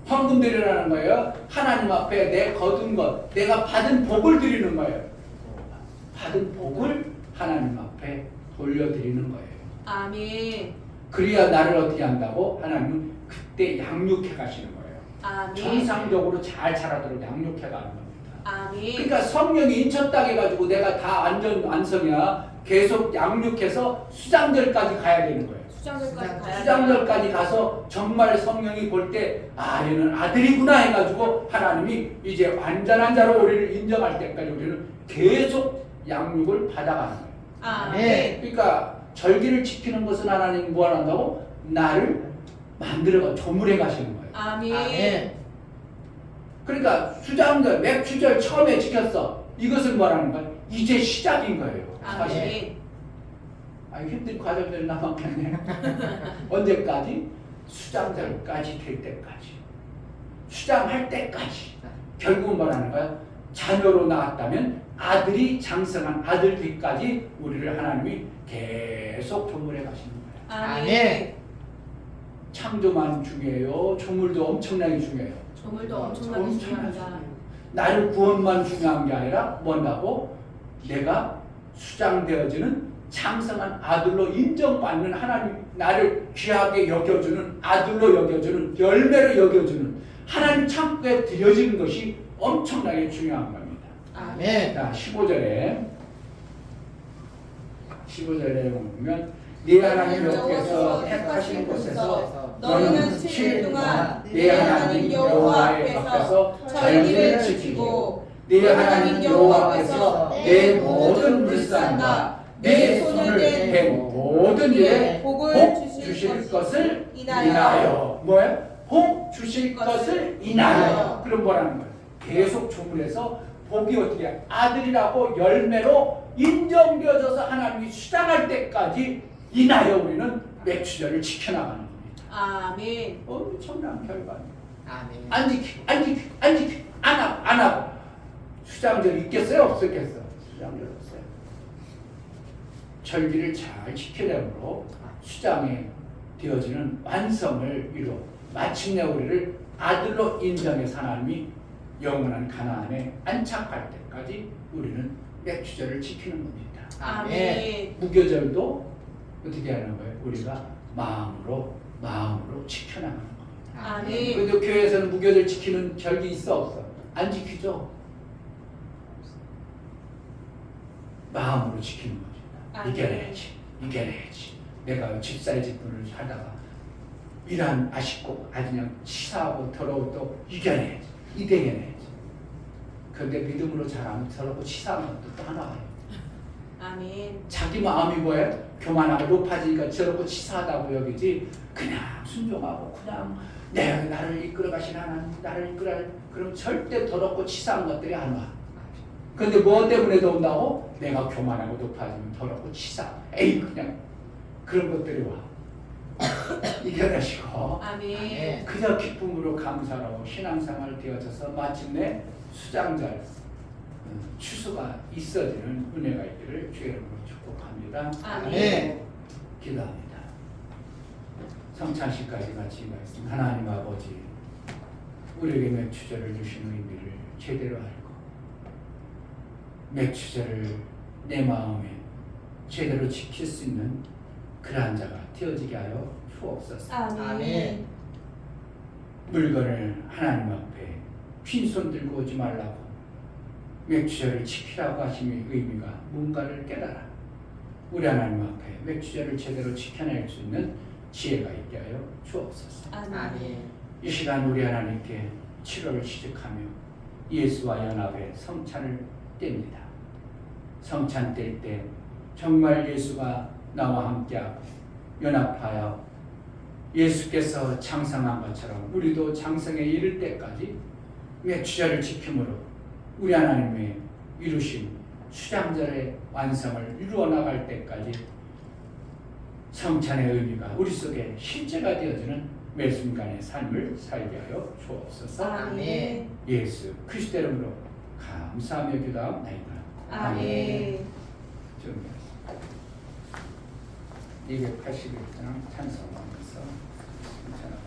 헌금 드리라는 거예요. 하나님 앞에 내 거둔 것, 내가 받은 복을 드리는 거예요. 받은 복을 하나님 앞에 돌려드리는 거예요. 아멘. 그래야 나를 어떻게 한다고? 하나님은 그때 양육해 가시는 거예요. 아멘. 정상적으로 잘 자라도록 양육해 가는 겁니다. 아멘. 그러니까 성령이 인쳤다 해가지고 내가 다 완성이야. 계속 양육해서 수장절까지 가야 되는 거예요. 수장절까지 가야 돼요. 수장절까지 가서 정말 성령이 볼 때 얘는 아들이구나 해가지고 하나님이 이제 완전한 자로 우리를 인정할 때까지 우리는 계속 양육을 받아가는 거예요. 아멘. 그러니까 절기를 지키는 것은 하나님이 뭐 한다고? 나를 만들어가 조물해 가시는 거예요. 아멘. 그러니까 수장절, 맥주절 처음에 지켰어. 이것은 뭐라는 거야? 이제 시작인 거예요. 사실. 아멘. 힘든 과정들이 남았겠네. 언제까지? 수장절까지 될 때까지. 수장할 때까지. 결국은 뭐라는 거야? 자녀로 낳았다면 아들이 장성한 아들 뒤까지 우리를 하나님이 계속 조물해 가시는 거예요. 아멘. 창조만 중요해요. 조물도 엄청나게 중요해요. 조물도 엄청나게 중요합니다. 나를 구원만 중요한 게 아니라 뭔다고? 내가 수장되어지는 장성한 아들로 인정받는 하나님, 나를 귀하게 여겨주는 아들로 여겨주는 열매로 여겨주는 하나님 창고에 드려지는 것이 엄청나게 중요한 겁니다. 아멘. 자, 15절에 보면 네 하나님 여호와께서 택하신 곳에서 너희는 7일 동안 네 하나님 여호와 앞에서 절기를 지키고 네 하나님 여호와 앞에서 내 모든 물상과 내 손을 댄 모든 일에 복 주실 것을 인하여 뭐야? 복 주실 것을 인하여. 그럼 뭐라는 거야? 계속 조물해서 복이 어떻게 해? 아들이라고 열매로 인정되어져서 하나님이 수장할 때까지 인하여 우리는 맥주절을 지켜나가는 겁니다. 아멘. 엄청난 결과입니다. 아멘. 안 지키고 안 하고 수장절 있겠어요? 없었겠어? 수장절 없어요. 절기를 잘 지켜내므로 수장에 되어지는 완성을 이루어 마침내 우리를 아들로 인정해서 하나님이 영원한 가나안에 안착할 때까지 우리는 맥주절을 지키는 겁니다. 아멘. 무교절도 어떻게 하는 거예요? 우리가 마음으로 지켜나가는 겁니다. 아멘. 그래도 교회에서는 무교절 지키는 절기 있어 없어? 안 지키죠? 마음으로 지키는 겁니다. 아멘. 이겨내야지. 내가 집사의 직분을 하다가 이런 아쉽고 아주 그냥 치사하고 더러운 또 이겨내야지. 이겨내야지. 그런데 믿음으로 잘하면 더럽고 치사한 것도 또 하나 와요. 아멘. 자기 마음이 뭐예요? 교만하고 높아지니까 저렇고 치사하다고 여기지 그냥 순종하고 그냥 나를 이끌어 가신 하나님 나를 이끌어 그럼 절대 더럽고 치사한 것들이 안 와. 근데 뭐 때문에 더 온다고? 내가 교만하고 높아지면 더럽고 치사 에이 그냥 그런 것들이 와. 이겨내시고 아멘. 그저 기쁨으로 감사로 신앙생활 되어져서 마침내 수장절 추수가 있어지는 은혜가 있기를 주의 이름으로 축복합니다. 아멘. 기도합니다. 성찬식까지 같이 말씀. 하나님 아버지, 우리에게 맥주절을 주신 의미를 제대로 알고 맥주절을 내 마음에 제대로 지킬 수 있는 그러한 자가 되어지게 하여 주옵소서. 아멘. 물건을 하나님 앞에 빈손 들고 오지 말라고 맥주절을 지키라고 하심의 의미가 뭔가를 깨달아 우리 하나님 앞에 맥주절을 제대로 지켜낼 수 있는 지혜가 있게 하여 주옵소서. 아멘. 이 시간 우리 하나님께 7월을 시작하며 예수와 연합의 성찬을 뗍니다. 성찬 뗄 때 정말 예수가 나와 함께하고 연합하여 예수께서 장성한 것처럼 우리도 장성에 이를 때까지 맥주절을 지킴으로 우리 하나님의 이루신 수장절의 완성을 이루어 나갈 때까지 성찬의 의미가 우리 속에 실제가 되어지는 매 순간의 삶을 살게 하여 주옵소서. 아멘. 예수 그리스도 이름으로 감사하며 기도하옵나이다. 아멘. 좀 281장 찬송하면서 찬양하겠습니다.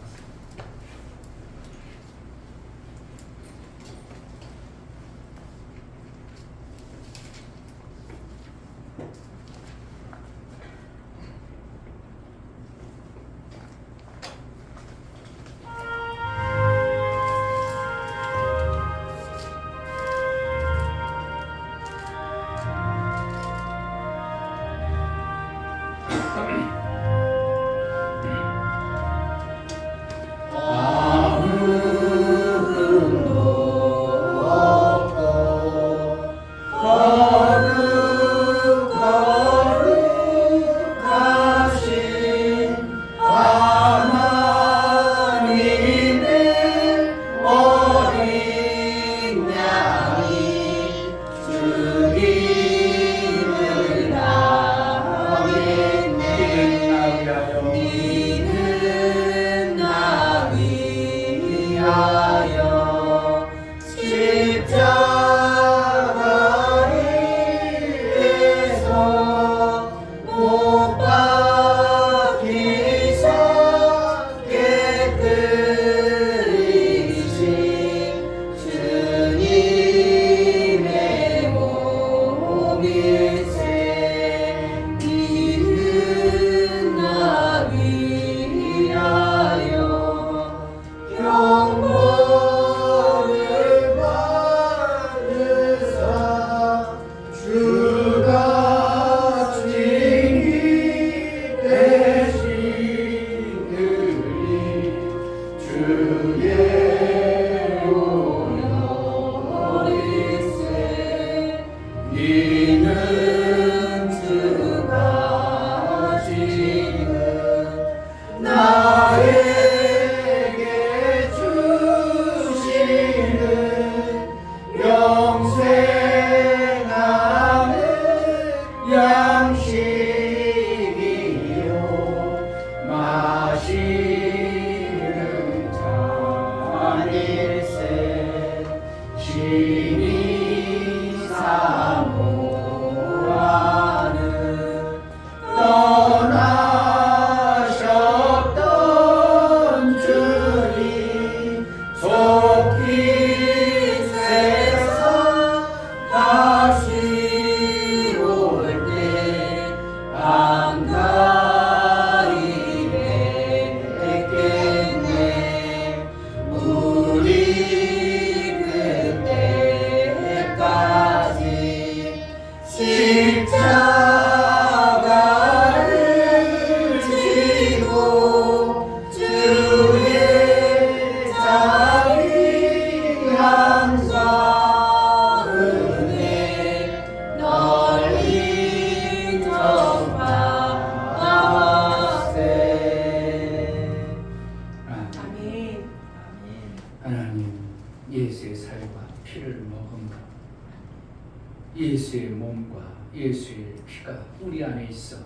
예수의 피가 우리 안에 있어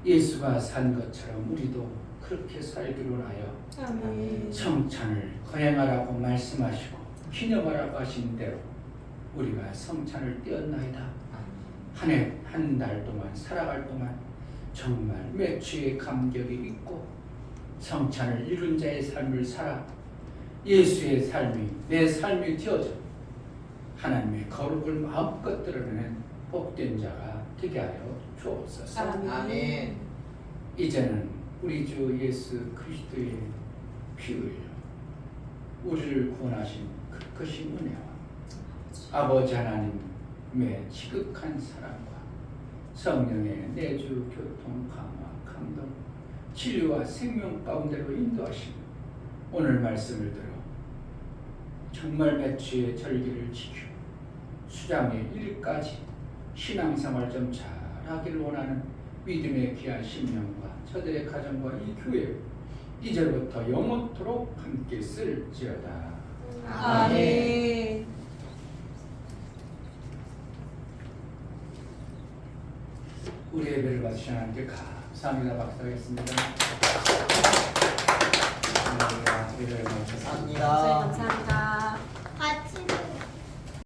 예수가 산 것처럼 우리도 그렇게 살기로 하여 아멘. 성찬을 거행하라고 말씀하시고 기념하라고 하신 대로 우리가 성찬을 띄었나이다. 한 달 동안 살아갈 동안 정말 매추의 감격이 있고 성찬을 이룬 자의 삶을 살아 예수의 삶이 내 삶이 되어져 하나님의 거룩을 마음껏 드러내는 복된 자가 되게 하여 주옵소서. 아멘. 이제는 우리 주 예수 그리스도의 피 흘려 우리를 구원하신 그 크신 은혜와 아버지 하나님의 지극한 사랑과 성령의 내주 교통 강화 감동 치유와 생명 가운데로 인도하시고 오늘 말씀을 들어 정말 매추의 절기를 지키고 수장의 일까지 신앙생활 좀 잘하기를 원하는 믿음의 귀한 심령과 저들의 가정과 이 교회 이제부터 영원토록 함께 쓸지어다. 아멘. 우리 예배를 받으신 하나님께 감사합니다. 박수하겠습니다. 예배를 마쳤습니다. 감사합니다. 감사합니다.